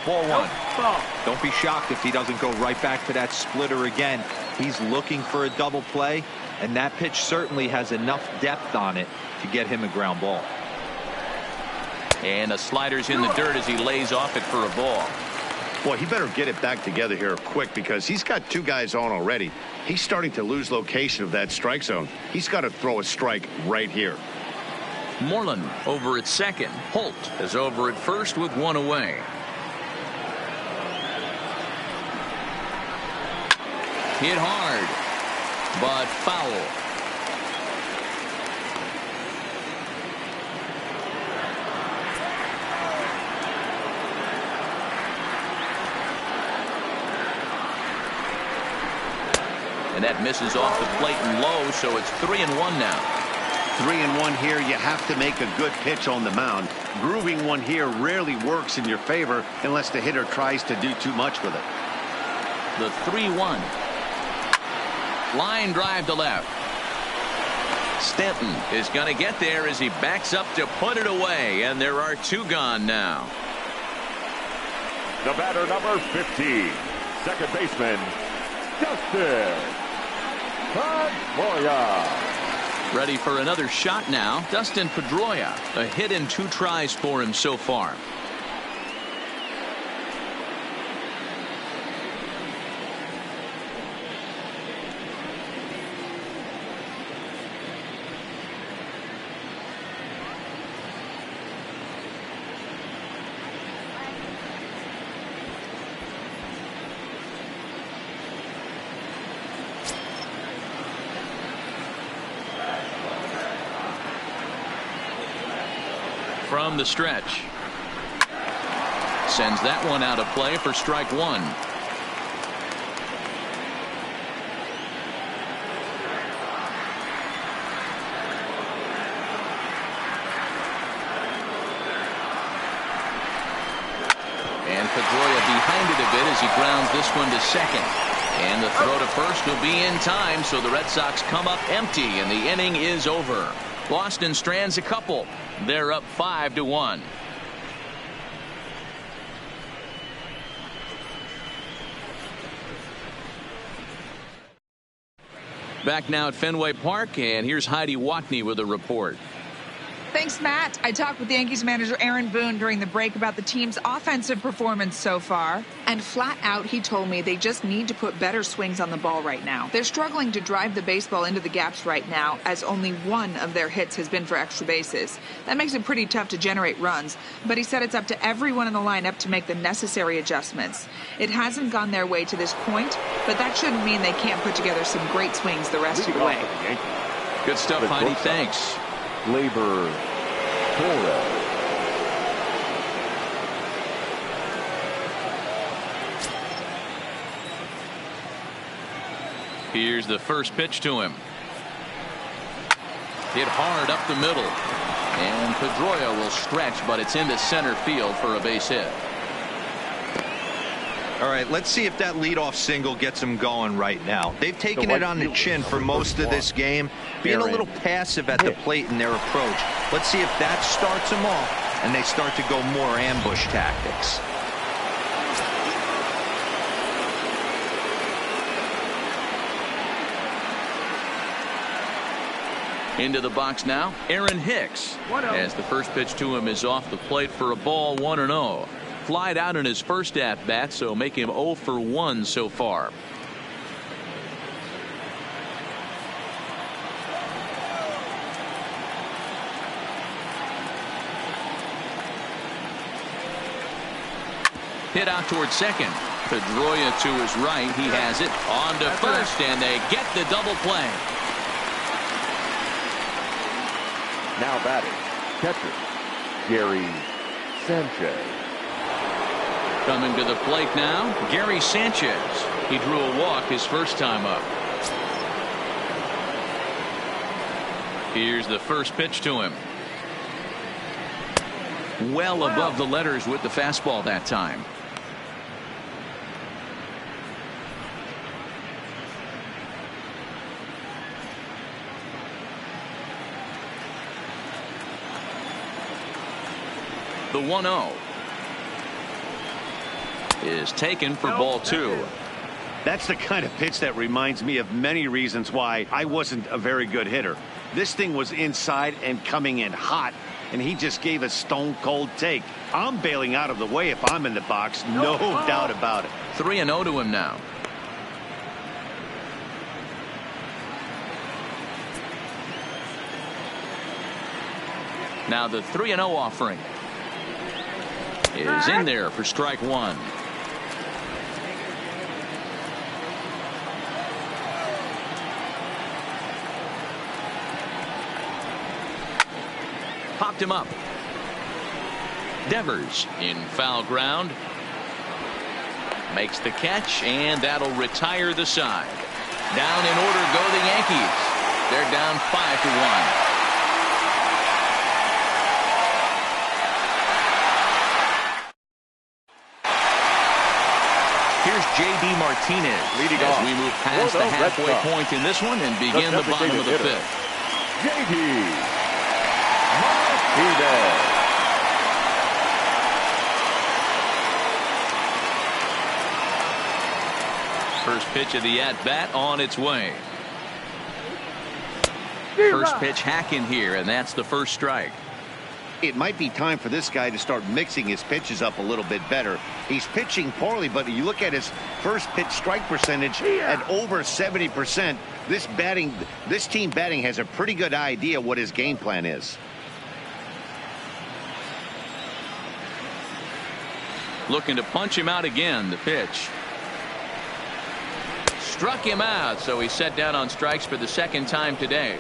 4-1. Don't be shocked if he doesn't go right back to that splitter again. He's looking for a double play, and that pitch certainly has enough depth on it to get him a ground ball. And the slider's in the dirt as he lays off it for a ball. Well, he better get it back together here quick because he's got two guys on already. He's starting to lose location of that strike zone. He's got to throw a strike right here. Moreland over at second. Holt is over at first with one away. Hit hard, but foul. And that misses off the plate and low, so it's 3-1 now. 3-1 here. You have to make a good pitch on the mound. Grooving one here rarely works in your favor unless the hitter tries to do too much with it. The 3-1. Line drive to left. Stanton is going to get there as he backs up to put it away, and there are two gone now. The batter, number 50, second baseman, Dustin Pedroia. Ready for another shot now. Dustin Pedroia, a hit in 2 tries for him so far. From the stretch. Sends that one out of play for strike one. And Pedroia behind it a bit as he grounds this one to second. And the throw to first will be in time, so the Red Sox come up empty and the inning is over. Boston strands a couple. They're up 5-1. Back now at Fenway Park, and here's Heidi Watney with a report. Thanks, Matt. I talked with Yankees manager Aaron Boone during the break about the team's offensive performance so far. And flat out, he told me they just need to put better swings on the ball right now. They're struggling to drive the baseball into the gaps right now, as only one of their hits has been for extra bases. That makes it pretty tough to generate runs. But he said it's up to everyone in the lineup to make the necessary adjustments. It hasn't gone their way to this point, but that shouldn't mean they can't put together some great swings the rest of the way. Good stuff, Heidi. Thanks. Labor Torres. Here's the first pitch to him. Hit hard up the middle. And Pedroia will stretch, but it's into center field for a base hit. All right, let's see if that leadoff single gets them going right now. They've taken it on the chin for most of this game, being a little passive at the plate in their approach. Let's see if that starts them off and they start to go more ambush tactics. Into the box now, Aaron Hicks, as the first pitch to him is off the plate for a ball, 1-0. Flied out in his first at-bat, so make him 0 for 1 so far. Hit out towards second. Pedroia to his right. He has it on to first, and they get the double play. Now batting, catcher, Gary Sanchez. Coming to the plate now, Gary Sanchez. He drew a walk his first time up. Here's the first pitch to him. Well above the letters with the fastball that time. The 1-0 is taken for ball 2. That's the kind of pitch that reminds me of many reasons why I wasn't a very good hitter. This thing was inside and coming in hot, and he just gave a stone-cold take. I'm bailing out of the way if I'm in the box, no doubt about it. 3-0 to him now. Now the 3-0 offering is in there for strike 1. Popped him up. Devers in foul ground. Makes the catch, and that'll retire the side. Down in order go the Yankees. They're down 5-1. Here's J.D. Martinez leading as off we move past the halfway point in this one and begin the bottom of the 5th. J.D. Martinez. First pitch of the at-bat on its way. First pitch hacking here, and that's the first strike. It might be time for this guy to start mixing his pitches up a little bit better. He's pitching poorly, but you look at his first pitch strike percentage at over 70%. This team batting has a pretty good idea what his game plan is. Looking to punch him out again. The pitch struck him out, so he's set down on strikes for the second time today.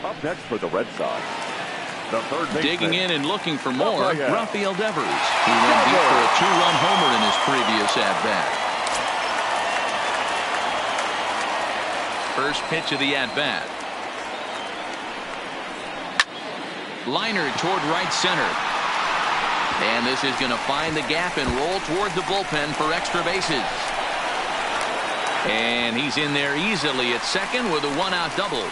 Up next for the Red Sox, the third baseman. Digging in and looking for more, Rafael Devers. He went deep for a 2-run homer in his previous at-bat. First pitch of the at-bat. Liner toward right center. And this is going to find the gap and roll toward the bullpen for extra bases. And he's in there easily at second with a 1-out double.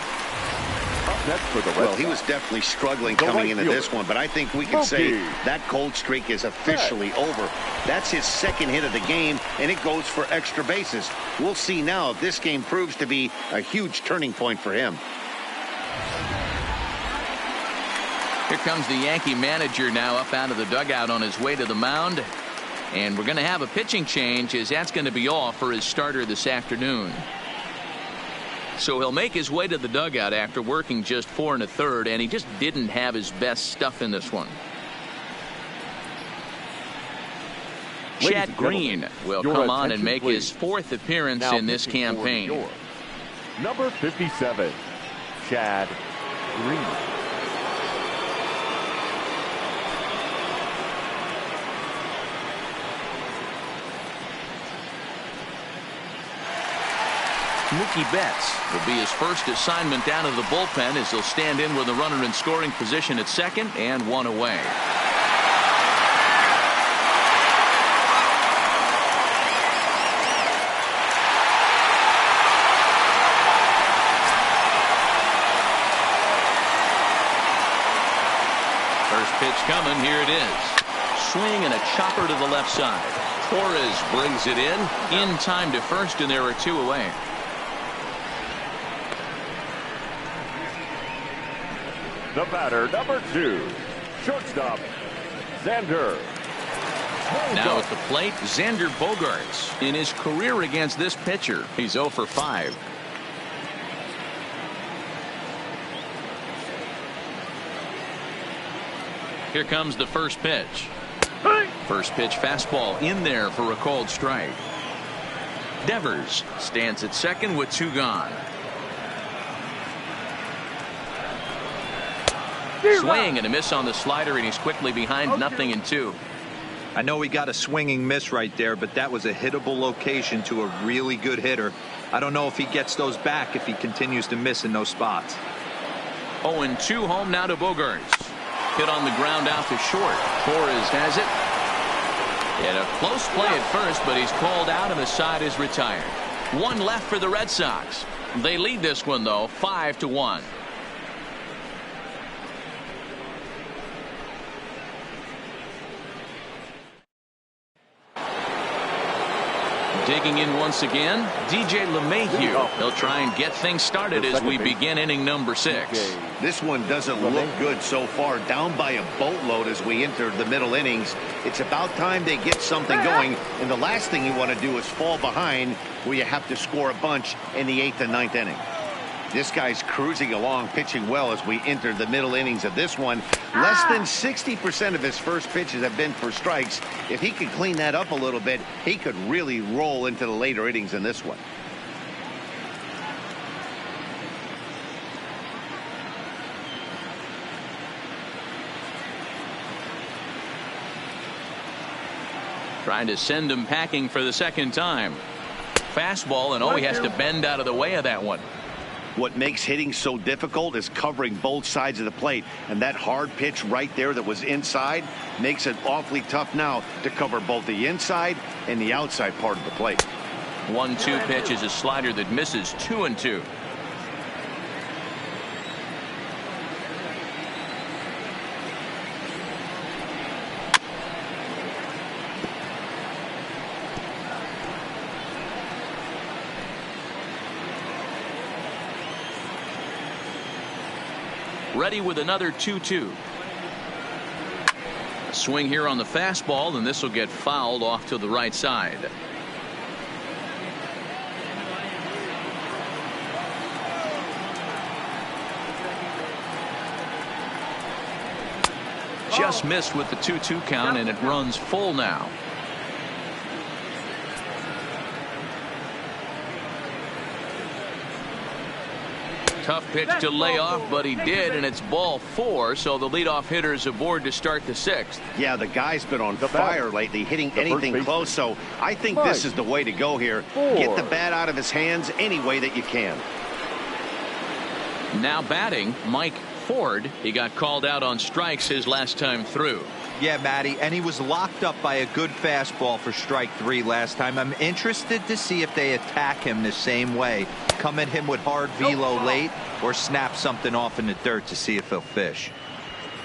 Well, he was definitely struggling coming into this one, but I think we can say that cold streak is officially over. That's his second hit of the game, and it goes for extra bases. We'll see now if this game proves to be a huge turning point for him. Here comes the Yankee manager now up out of the dugout on his way to the mound. And we're going to have a pitching change, as that's going to be off for his starter this afternoon. So he'll make his way to the dugout after working just 4 1/3, and he just didn't have his best stuff in this one. Chad Green will come on and make his 4th appearance in this campaign. Number 57, Chad Green. Mookie Betts will be his first assignment down to the bullpen as he'll stand in with a runner in scoring position at second and 1 away. First pitch coming. Here it is. Swing and a chopper to the left side. Torres brings it in time to first, and there are 2 away. The batter, number 2, shortstop, Xander. Now at the plate, Xander Bogaerts. In his career against this pitcher, he's 0 for 5. Here comes the first pitch. First pitch fastball in there for a called strike. Devers stands at second with 2 gone. Swing and a miss on the slider, and he's quickly behind 0-2. I know he got a swinging miss right there, but that was a hittable location to a really good hitter. I don't know if he gets those back if he continues to miss in those spots. 0-2 home now to Bogaerts. Hit on the ground out to short. Torres has it. And a close play at first, but he's called out and the side is retired. 1 left for the Red Sox. They lead this one, though, 5-1. Digging in once again, DJ LeMahieu. He'll try and get things started as we begin inning number 6. This one doesn't look good so far. Down by a boatload as we enter the middle innings. It's about time they get something going. And the last thing you want to do is fall behind where you have to score a bunch in the 8th and 9th inning. This guy's cruising along, pitching well as we enter the middle innings of this one. Less than 60% of his first pitches have been for strikes. If he could clean that up a little bit, he could really roll into the later innings in this one. Trying to send him packing for the second time. Fastball, and he has to bend out of the way of that one. What makes hitting so difficult is covering both sides of the plate, and that hard pitch right there that was inside makes it awfully tough now to cover both the inside and the outside part of the plate. 1-2 pitch is a slider that misses. 2-2. Ready with another 2-2. Swing here on the fastball, and this will get fouled off to the right side. Just missed with the 2-2 count, and it runs full now. Tough pitch to lay off, but he did, and it's ball 4, so the leadoff hitter is aboard to start the 6th. Yeah, the guy's been on fire lately, hitting anything close, so I think this is the way to go here. Get the bat out of his hands any way that you can. Now batting, Mike Ford. He got called out on strikes his last time through. Yeah, Matty, and he was locked up by a good fastball for strike 3 last time. I'm interested to see if they attack him the same way. Come at him with hard velo late or snap something off in the dirt to see if he'll fish.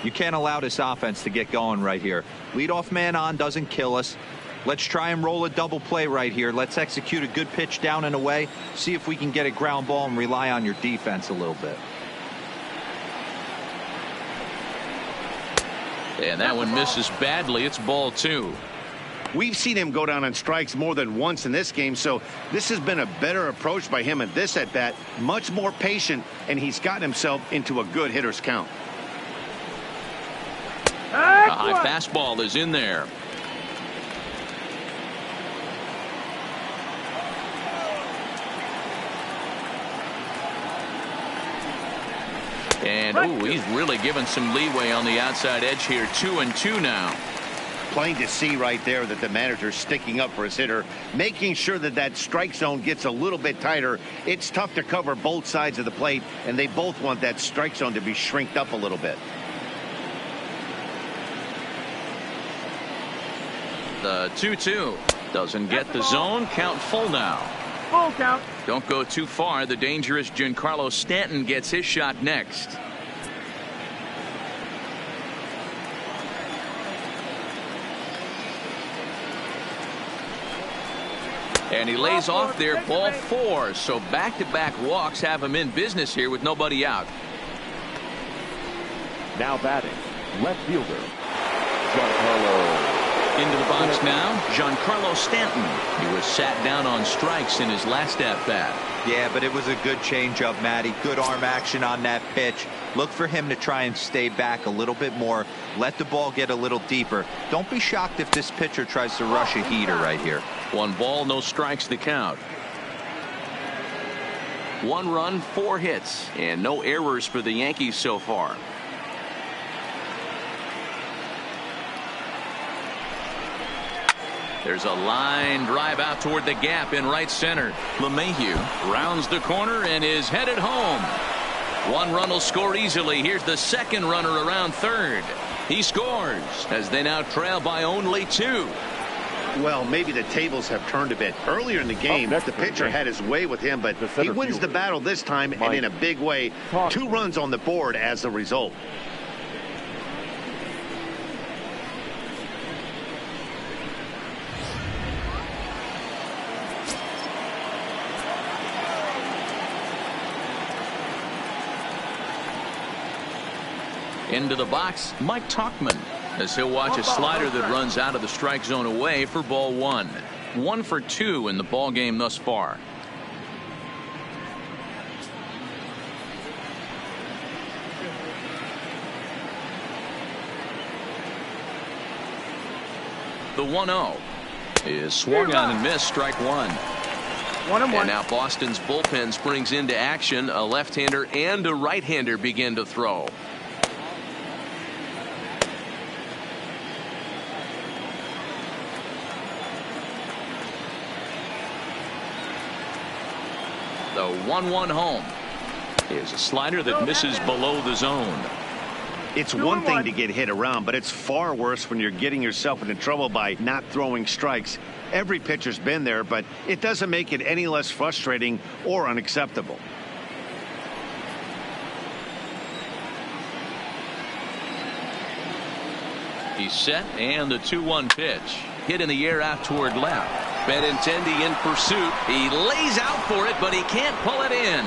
You can't allow this offense to get going right here. Leadoff man on doesn't kill us. Let's try and roll a double play right here. Let's execute a good pitch down and away. See if we can get a ground ball and rely on your defense a little bit. And that one misses badly. It's ball 2. We've seen him go down on strikes more than once in this game, so this has been a better approach by him at this at bat. Much more patient, and he's gotten himself into a good hitter's count. A high fastball is in there. And he's really given some leeway on the outside edge here. 2-2 now. Plain to see right there that the manager's sticking up for his hitter, making sure that that strike zone gets a little bit tighter. It's tough to cover both sides of the plate, and they both want that strike zone to be shrinked up a little bit. The 2-2 doesn't get the zone. Count full now. Full count. Don't go too far. The dangerous Giancarlo Stanton gets his shot next. And he lays off there, ball 4. So back-to-back walks have him in business here with nobody out. Now batting, left fielder, Giancarlo. Into the box now, Giancarlo Stanton. He was sat down on strikes in his last at-bat. Yeah, but it was a good changeup, Matty. Good arm action on that pitch. Look for him to try and stay back a little bit more. Let the ball get a little deeper. Don't be shocked if this pitcher tries to rush a heater right here. 1 ball, no strikes the count. 1 run, 4 hits, and no errors for the Yankees so far. There's a line drive out toward the gap in right center. LeMahieu rounds the corner and is headed home. 1 run will score easily. Here's the second runner around third. He scores as they now trail by only 2. Well, maybe the tables have turned a bit. Earlier in the game, the pitcher had his way with him, but he wins the battle this time, and in a big way. 2 runs on the board as a result. Into the box, Mike Talkman, as he'll watch a slider that runs out of the strike zone away for ball 1. 1 for 2 in the ball game thus far. The 1-0 is swung on and missed, strike 1. 1-1. And now Boston's bullpen springs into action. A left-hander and a right-hander begin to throw. The 1-1 home is a slider that misses below the zone. It's one thing to get hit around, but it's far worse when you're getting yourself into trouble by not throwing strikes. Every pitcher's been there, but it doesn't make it any less frustrating or unacceptable. He's set, and the 2-1 pitch. Hit in the air out toward left. Benintendi in pursuit. He lays out for it, but he can't pull it in.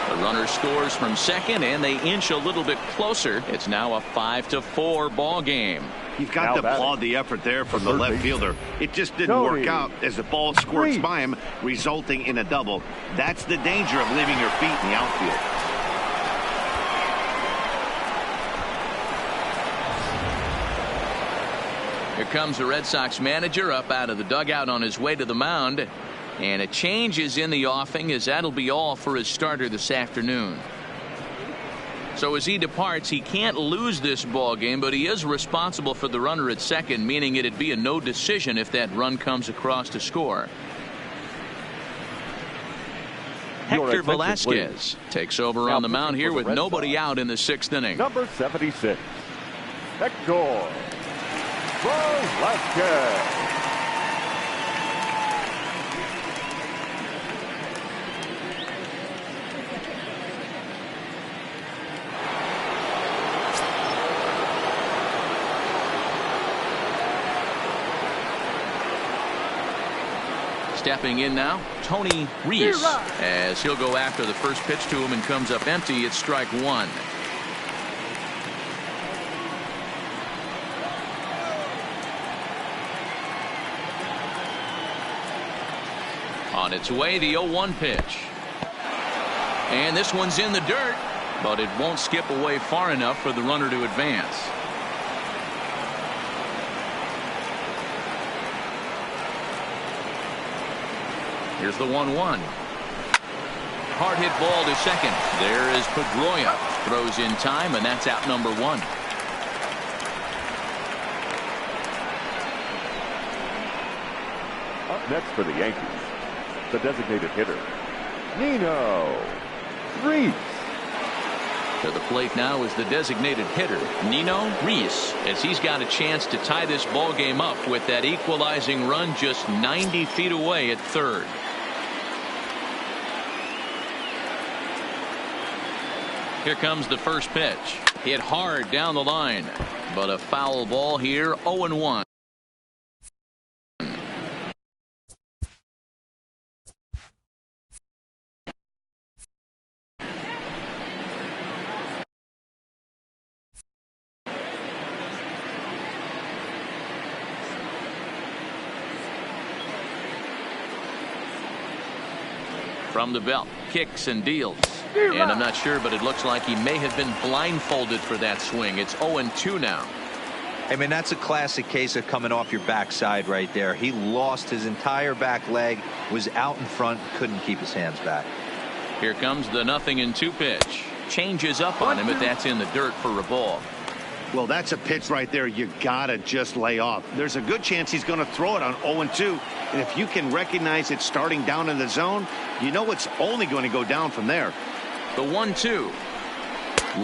The runner scores from second, and they inch a little bit closer. It's now a 5-4 ball game. You've got to applaud the effort there from the left fielder. It just didn't work out as the ball squirts by him, resulting in a double. That's the danger of leaving your feet in the outfield. Here comes the Red Sox manager up out of the dugout on his way to the mound. And a change is in the offing, as that'll be all for his starter this afternoon. So as he departs, he can't lose this ball game, but he is responsible for the runner at second, meaning it'd be a no decision if that run comes across to score. Hector Velasquez takes over on the mound here with nobody out in the 6th inning. Number 76, Hector Velasquez. Stepping in now, Tony Reese, as he'll go after the first pitch to him and comes up empty. It's strike 1. On its way, the 0-1 pitch. And this one's in the dirt, but it won't skip away far enough for the runner to advance. Here's the 1-1. Hard hit ball to second. There is Pedroia. Throws in time, and that's out number 1. Up next for the Yankees, the designated hitter, Nino Reese. To the plate now is the designated hitter, Nino Reese, as he's got a chance to tie this ball game up with that equalizing run just 90 feet away at third. Here comes the first pitch. Hit hard down the line, but a foul ball here, 0-1. From the belt, kicks and deals. And I'm not sure, but it looks like he may have been blindfolded for that swing. It's 0-2 now. I mean, that's a classic case of coming off your backside right there. He lost his entire back leg, was out in front, couldn't keep his hands back. Here comes the 0-2 pitch. Changes up on him, but that's in the dirt for a ball. Well, that's a pitch right there you gotta just lay off. There's a good chance he's going to throw it on 0-2, and if you can recognize it starting down in the zone, you know it's only going to go down from there. The 1-2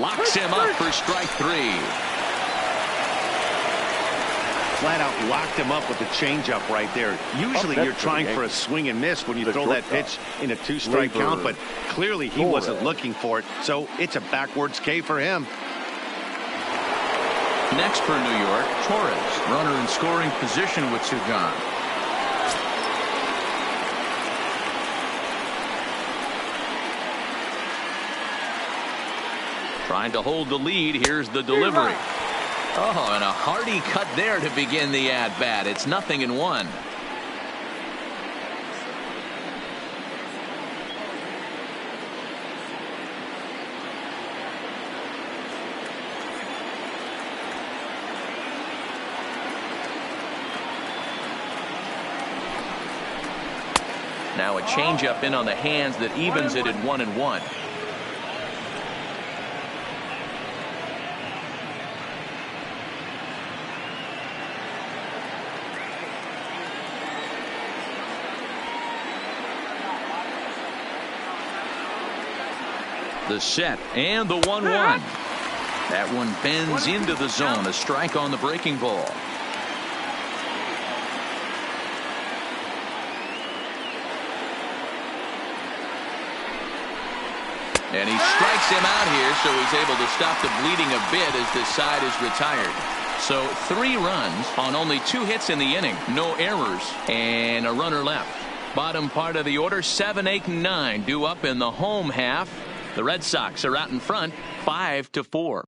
locks him up for strike 3. Flat out locked him up with the changeup right there. Usually you're trying for a swing and miss when you throw that pitch in a 2-strike count, but clearly he wasn't looking for it, so it's a backwards K for him. Next for New York, Torres, runner in scoring position with 2 gone. Trying to hold the lead. Here's the delivery. Oh, and a hearty cut there to begin the at-bat. It's 0-1. Now a changeup in on the hands that evens it at 1-1. The set and the 1-1. That one bends into the zone. A strike on the breaking ball. And he strikes him out here, so he's able to stop the bleeding a bit as this side is retired. So 3 runs on only 2 hits in the inning. No errors and a runner left. Bottom part of the order, 7, 8, and 9 due up in the home half. The Red Sox are out in front 5-4.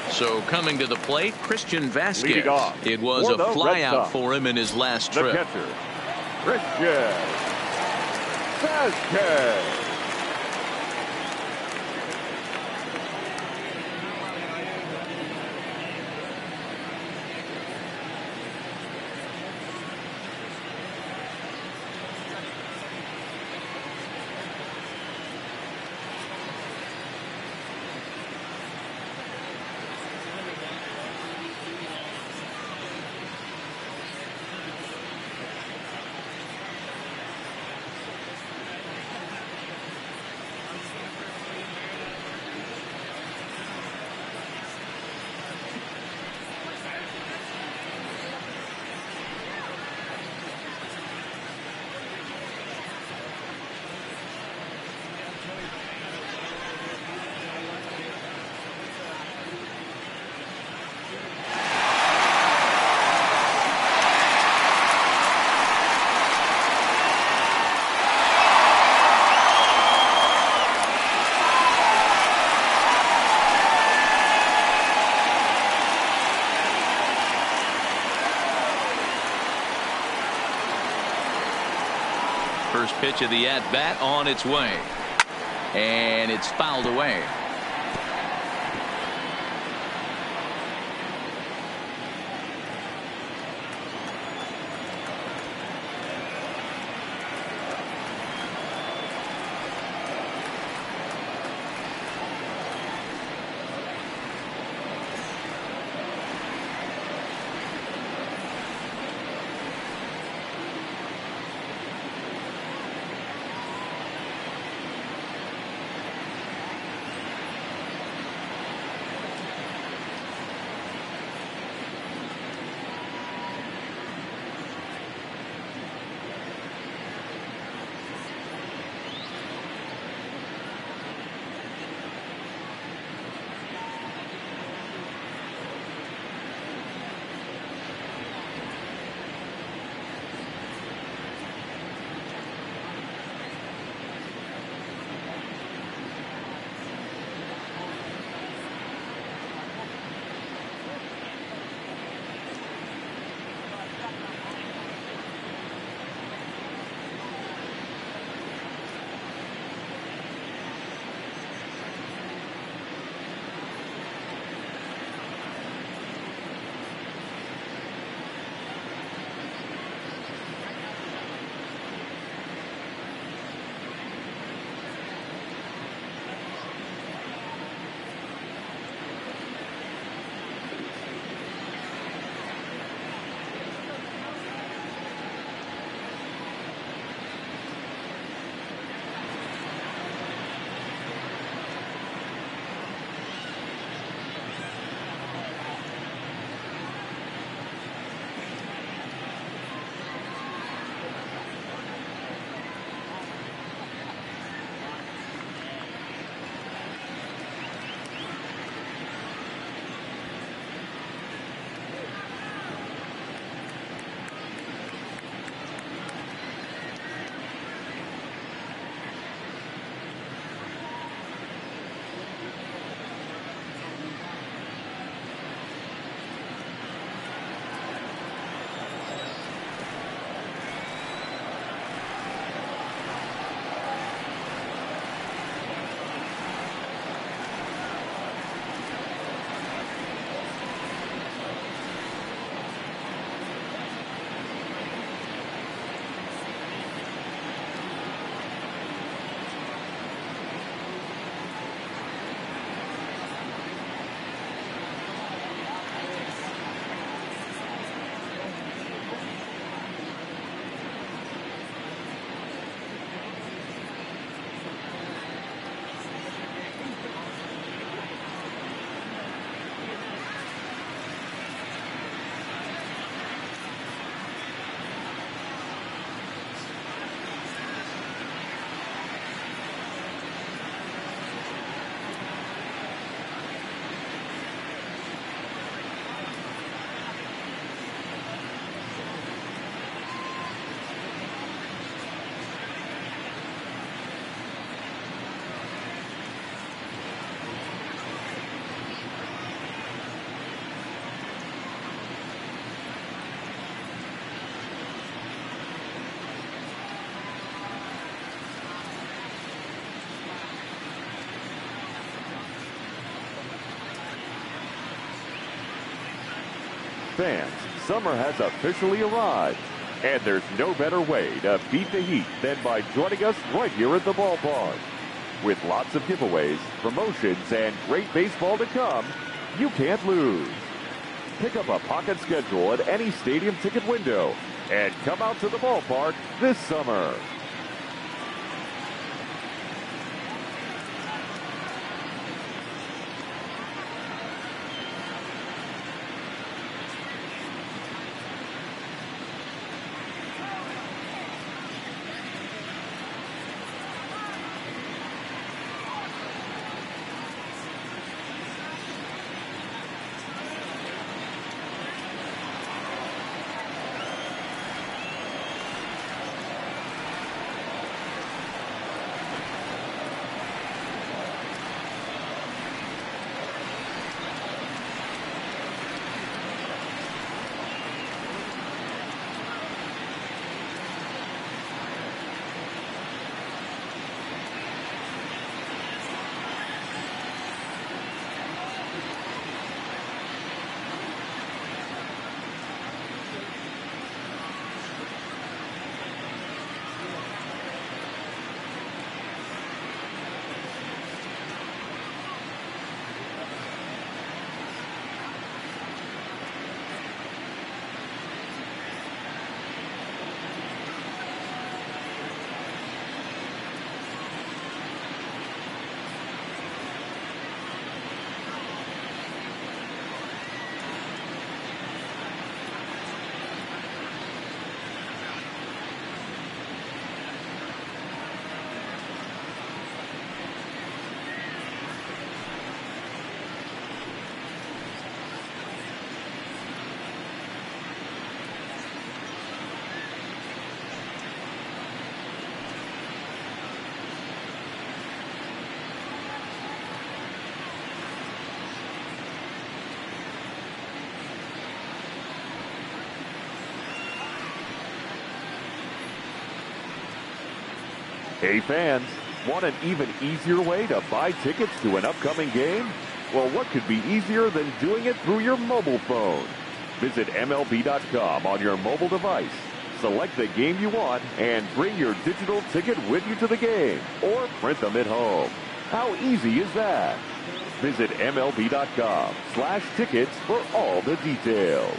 So coming to the plate, Christian Vasquez. It was a flyout for him in his last trip. The catcher, Christian Vasquez. First pitch of the at-bat on its way. And it's fouled away. fans, summer has officially arrived. And there's no better way to beat the heat than by joining us right here at the ballpark. With lots of giveaways, promotions, and great baseball to come, you can't lose. Pick up a pocket schedule at any stadium ticket window and come out to the ballpark this summer. Hey fans, want an even easier way to buy tickets to an upcoming game? Well, what could be easier than doing it through your mobile phone? Visit MLB.com on your mobile device. Select the game you want and bring your digital ticket with you to the game or print them at home. How easy is that? Visit MLB.com/tickets for all the details.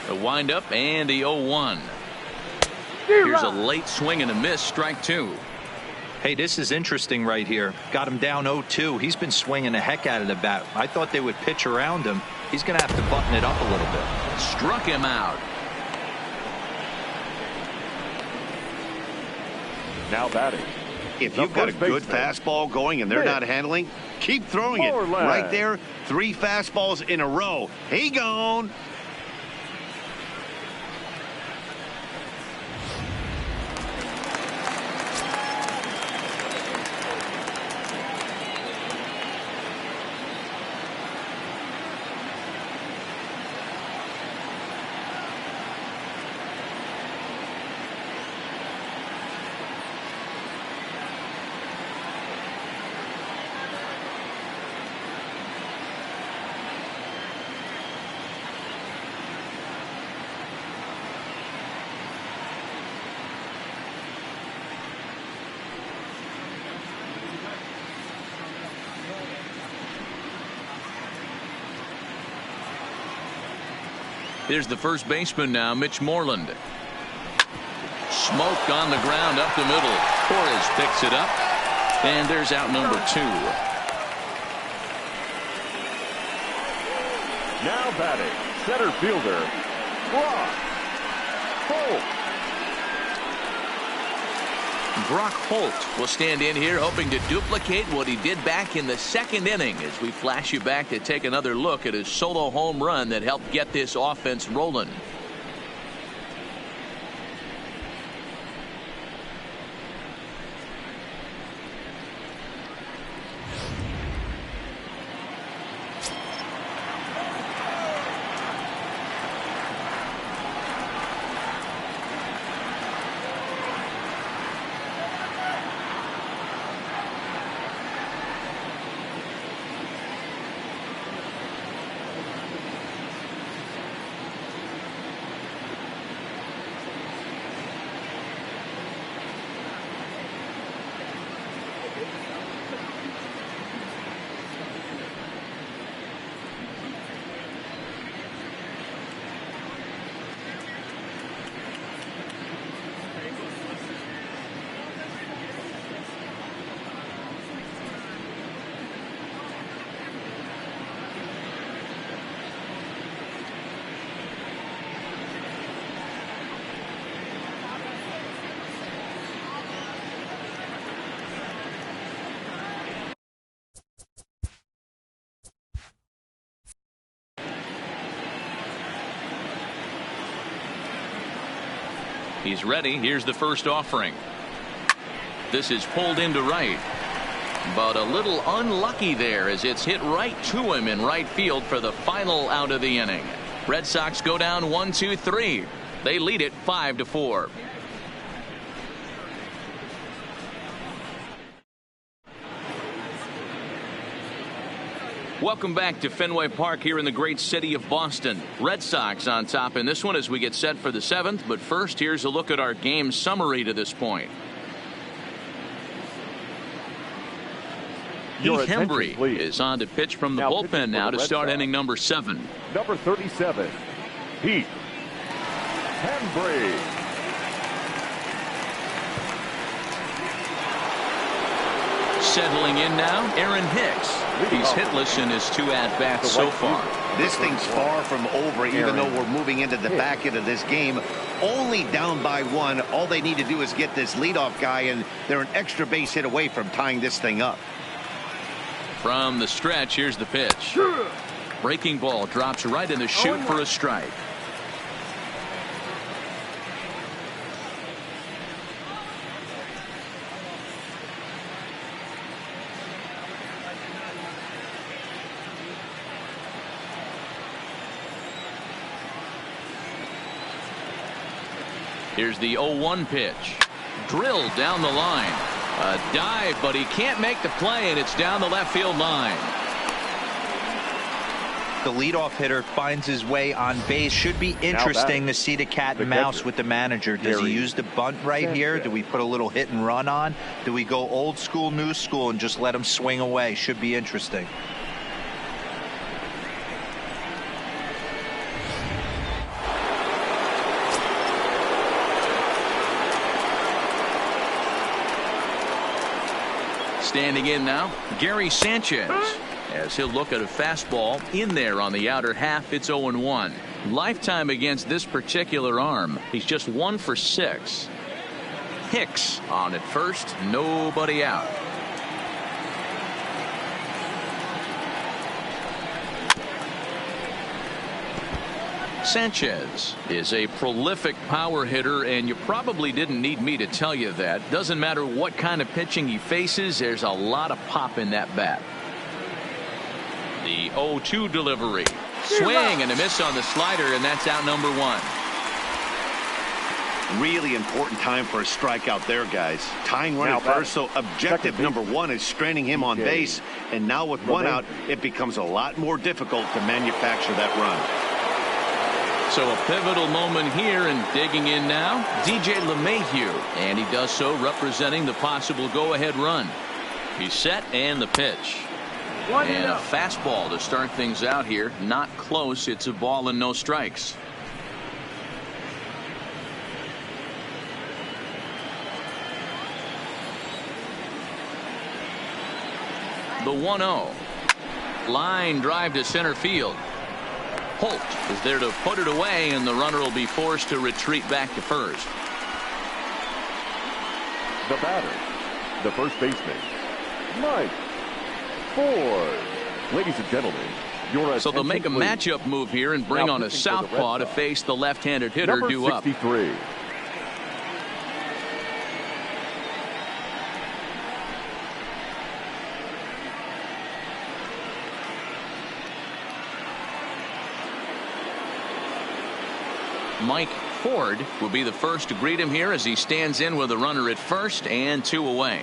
The windup and the 0-1. Here's a late swing and a miss, strike two. Hey, this is interesting right here. Got him down 0-2. He's been swinging the heck out of the bat. I thought they would pitch around him. He's going to have to button it up a little bit. Struck him out. Now batting. If you've got a good fastball going and they're not handling, keep throwing it. Right there, 3 fastballs in a row. He gone. Here's the first baseman now, Mitch Moreland. Smoke on the ground up the middle. Torres picks it up. And there's out number 2. Now batting, center fielder, Brock Holt will stand in here hoping to duplicate what he did back in the second inning as we flash you back to take another look at his solo home run that helped get this offense rolling. He's ready. Here's the first offering. This is pulled into right. But a little unlucky there as it's hit right to him in right field for the final out of the inning. Red Sox go down 1-2-3. They lead it 5-4. Welcome back to Fenway Park here in the great city of Boston. Red Sox on top in this one as we get set for the 7th. But first, here's a look at our game summary to this point. Heath Hembree is on to pitch from the bullpen now to start inning number 7. Number 37, Heath Hembree. Settling in now, Aaron Hicks. He's hitless in his 2 at-bats so far. This thing's far from over, even though we're moving into the back end of this game. Only down by 1. All they need to do is get this leadoff guy, and they're an extra base hit away from tying this thing up. From the stretch, here's the pitch. Breaking ball drops right in the chute for a strike. Here's the 0-1 pitch. Drilled down the line. A dive, but he can't make the play, and it's down the left field line. The leadoff hitter finds his way on base. Should be interesting to see the cat and mouse with the manager. Does he use the bunt right here? Do we put a little hit and run on? Do we go old school, new school, and just let him swing away? Should be interesting. Standing in now, Gary Sanchez, as he'll look at a fastball in there on the outer half. It's 0-1. Lifetime against this particular arm, he's just 1 for 6. Hicks on at first, nobody out. Sanchez is a prolific power hitter, and you probably didn't need me to tell you that. Doesn't matter what kind of pitching he faces, there's a lot of pop in that bat. The 0-2 delivery. Swing and a miss on the slider, and that's out number 1. Really important time for a strikeout there, guys. Tying run at first, so objective number 1 is straining him on base, and now with 1 out, it becomes a lot more difficult to manufacture that run. So a pivotal moment here, and digging in now, DJ LeMahieu, and he does so representing the possible go-ahead run. He's set, and the pitch. And a fastball to start things out here. Not close. It's a ball and no strikes. The 1-0. Line drive to center field. Holt is there to put it away, and the runner will be forced to retreat back to first. The batter, the first baseman, Mike Ford. Ladies and gentlemen, so they'll make a matchup move here and bring on a southpaw to face the left-handed hitter due up. Number 63. Mike Ford will be the first to greet him here as he stands in with a runner at first and 2 away.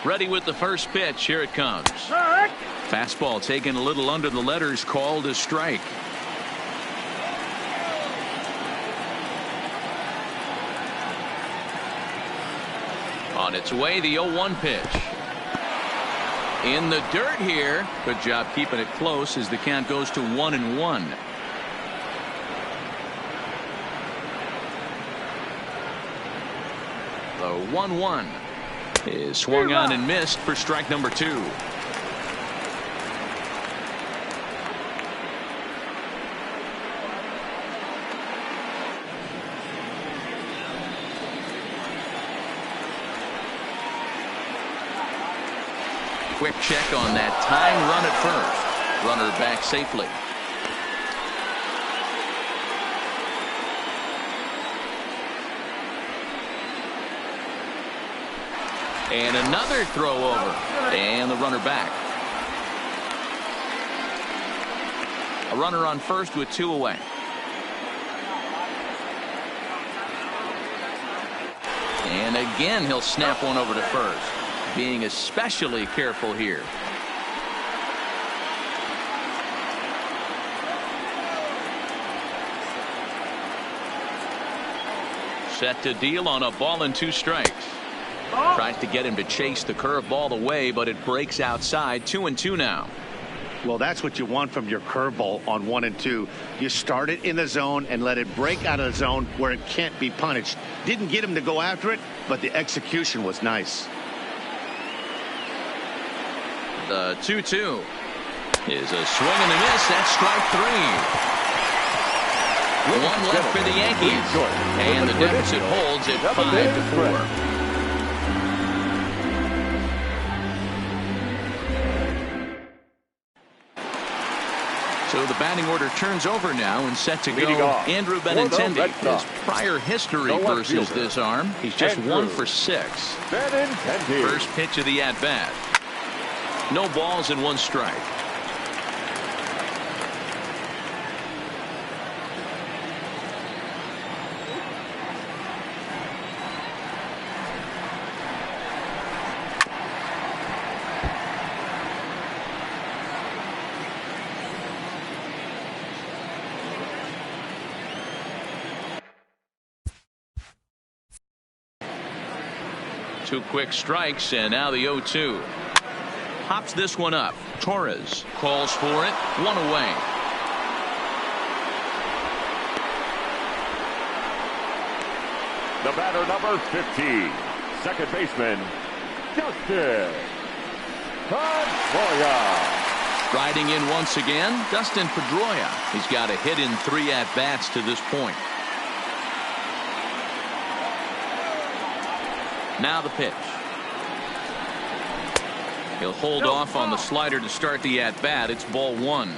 Ready with the first pitch. Here it comes. Fastball taken a little under the letters, called a strike. On its way, the 0-1 pitch. In the dirt here. Good job keeping it close as the count goes to 1-1. The 1-1 is swung on and missed for strike number 2. Quick check on that tying run at first. Runner back safely. And another throw over. And the runner back. A runner on first with 2 away. And again, he'll snap one over to first. Being especially careful here. Set to deal on a ball and 2 strikes. Tries to get him to chase the curveball away, but it breaks outside. 2-2 now. Well, that's what you want from your curveball on 1 and 2. You start it in the zone and let it break out of the zone where it can't be punished. Didn't get him to go after it, but the execution was nice. The 2-2 is a swing and a miss. That's strike 3. 1 left for the Yankees, and the deficit holds at 5-4. So the batting order turns over now and set to go. Andrew Benintendi. His prior history versus this arm, he's just 1 for 6. First pitch of the at-bat. No balls and 1 strike. Two quick strikes, and now the 0-2. Hops this one up. Torres calls for it. 1 away. The batter, number 15, second baseman, Dustin Pedroia. Riding in once again, Dustin Pedroia. He's got a hit in 3 at-bats to this point. Now the pitch. He'll hold off on the slider to start the at-bat. It's ball 1.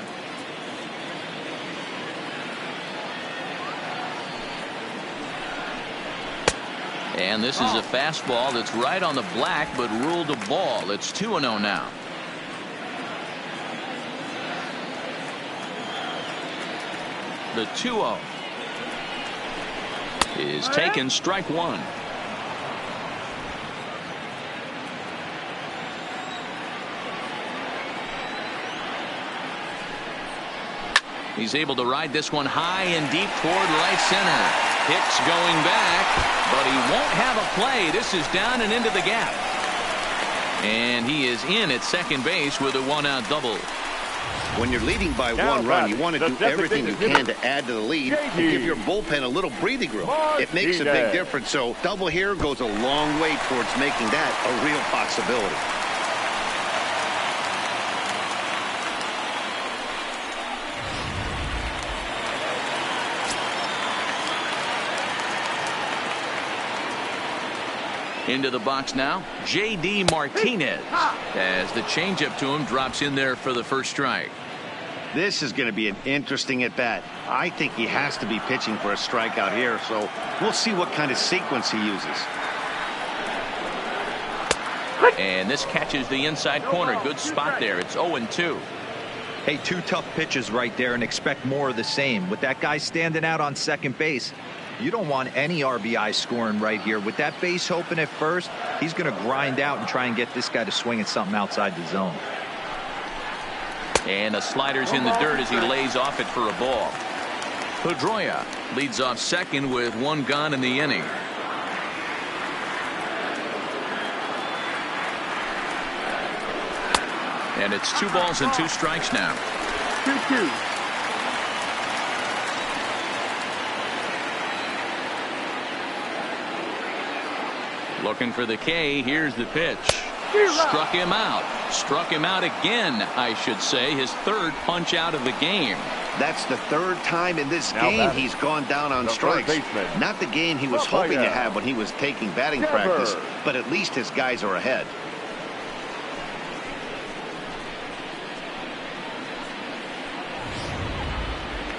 And this is a fastball that's right on the black, but ruled a ball. It's 2-0 now. The 2-0 is taken, strike 1. He's able to ride this one high and deep toward right center. Hicks going back, but he won't have a play. This is down and into the gap. And he is in at second base with a 1-out double. When you're leading by 1 run, you want to do everything you can to add to the lead and give your bullpen a little breathing room. It makes a big difference, so double here goes a long way towards making that a real possibility. Into the box now, J.D. Martinez, as the changeup to him drops in there for the first strike. This is going to be an interesting at-bat. I think he has to be pitching for a strikeout here, so we'll see what kind of sequence he uses. And this catches the inside corner. Good spot there. It's 0-2. Hey, 2 tough pitches right there, and expect more of the same. With that guy standing out on second base, you don't want any RBI scoring right here. With that base open at first, he's going to grind out and try and get this guy to swing at something outside the zone. And the slider's in the dirt as he lays off it for a ball. Pedroia leads off second with 1 gone in the inning. And it's 2 balls and 2 strikes now. 2-2. Looking for the K. Here's the pitch. Struck him out. Struck him out again, I should say. His 3rd punch out of the game. That's the 3rd time in this game he's gone down on strikes. Not the game he was hoping to have when he was taking batting practice, but at least his guys are ahead.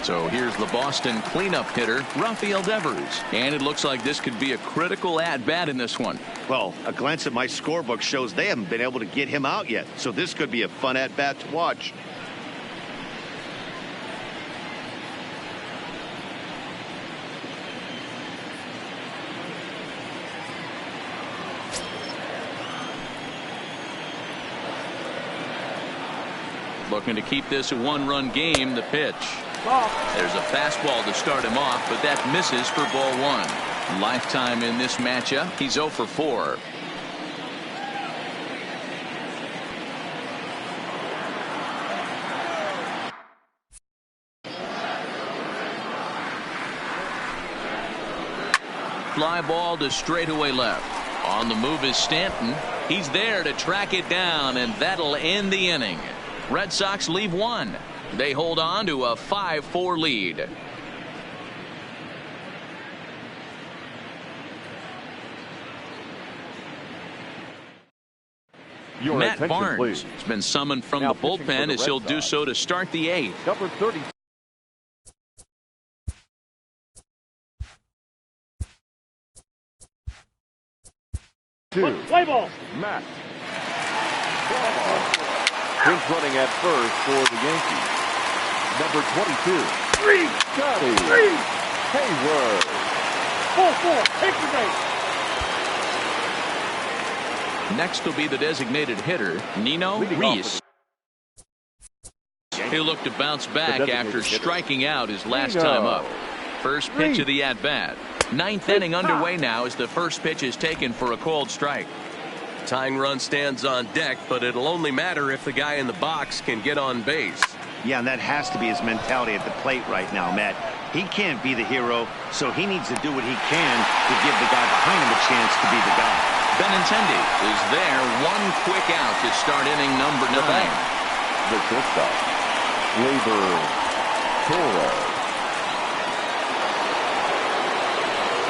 So here's the Boston cleanup hitter, Rafael Devers. And it looks like this could be a critical at-bat in this one. Well, a glance at my scorebook shows they haven't been able to get him out yet. So this could be a fun at-bat to watch. Looking to keep this a 1-run game. The pitch. There's a fastball to start him off, but that misses for ball 1. Lifetime in this matchup. He's 0 for 4. Fly ball to straightaway left. On the move is Stanton. He's there to track it down, and that'll end the inning. Red Sox leave 1. They hold on to a 5-4 lead. Matt Barnes has been summoned from the bullpen as he'll do so to start the 8th. Number 30. Play ball. Matt. He's running at first for the Yankees. Number 22. Scotty Hayward. 4-4. Take the base. Next will be the designated hitter, Nino Reese. He'll look to bounce back after striking out his last time up. First pitch of the at-bat. 9th inning underway now as the first pitch is taken for a called strike. Tying run stands on deck, but it'll only matter if the guy in the box can get on base. Yeah, and that has to be his mentality at the plate right now, Matt. He can't be the hero, so he needs to do what he can to give the guy behind him a chance to be the guy. Benintendi is there. One quick out to start inning number 9. The shortstop, Torres.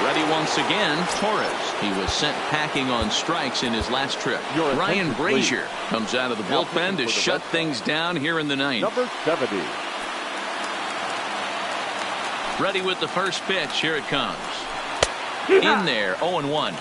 Ready once again, Torres. He was sent packing on strikes in his last trip. Ryan Brazier comes out of the bullpen to shut things down here in the 9th. Number 70. Ready with the first pitch. Here it comes. In there, 0-1.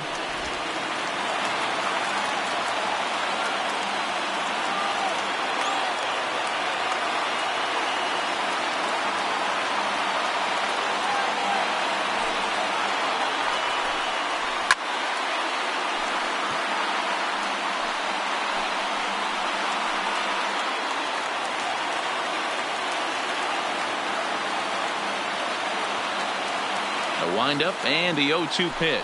Windup and the 0-2 pitch.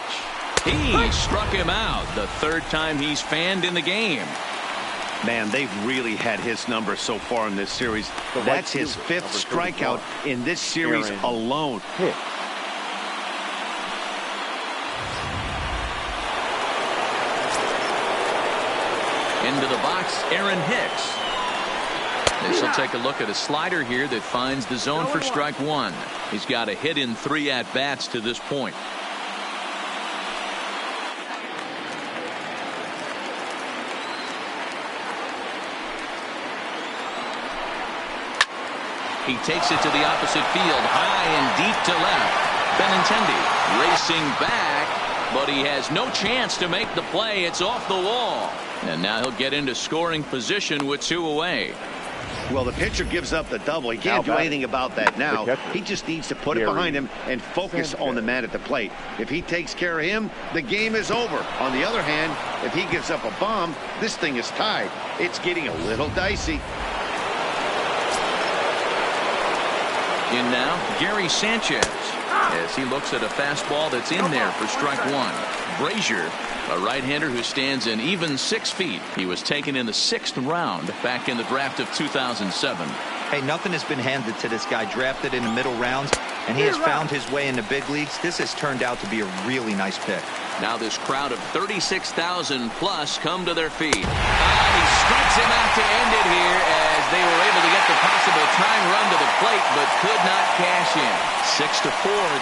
He struck him out. The 3rd time he's fanned in the game. Man, they've really had his number so far in this series. That's his 5th strikeout in this series alone. Into the box, Aaron Hicks. This will take a look at a slider here that finds the zone for strike 1. He's got a hit in 3 at-bats to this point. He takes it to the opposite field, high and deep to left. Benintendi racing back, but he has no chance to make the play. It's off the wall. And now he'll get into scoring position with 2 away. Well, the pitcher gives up the double. He can't do anything about that now. He just needs to put it behind him and focus on the man at the plate. If he takes care of him, the game is over. On the other hand, if he gives up a bomb, this thing is tied. It's getting a little dicey. In now, Gary Sanchez, as he looks at a fastball that's in there for strike 1. Brazier, a right-hander who stands an even 6 feet. He was taken in the 6th round back in the draft of 2007. Hey, nothing has been handed to this guy. Drafted in the middle rounds, and he has found his way in the big leagues. This has turned out to be a really nice pick. Now this crowd of 36,000 plus come to their feet. He strikes him out to end it here as they were able to get the possible tying run to the plate, but could not cash in. 6-4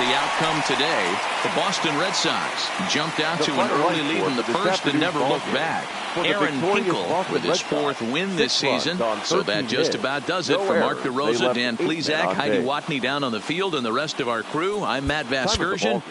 the outcome today. The Boston Red Sox jumped out to an early lead in the first and never looked back. Aaron Hinkle with his 4th win this season. So that just about does it for Mark DeRosa, Dan Plesac, Heidi Watney down on the field, and the rest of our crew. I'm Matt Vasgersian.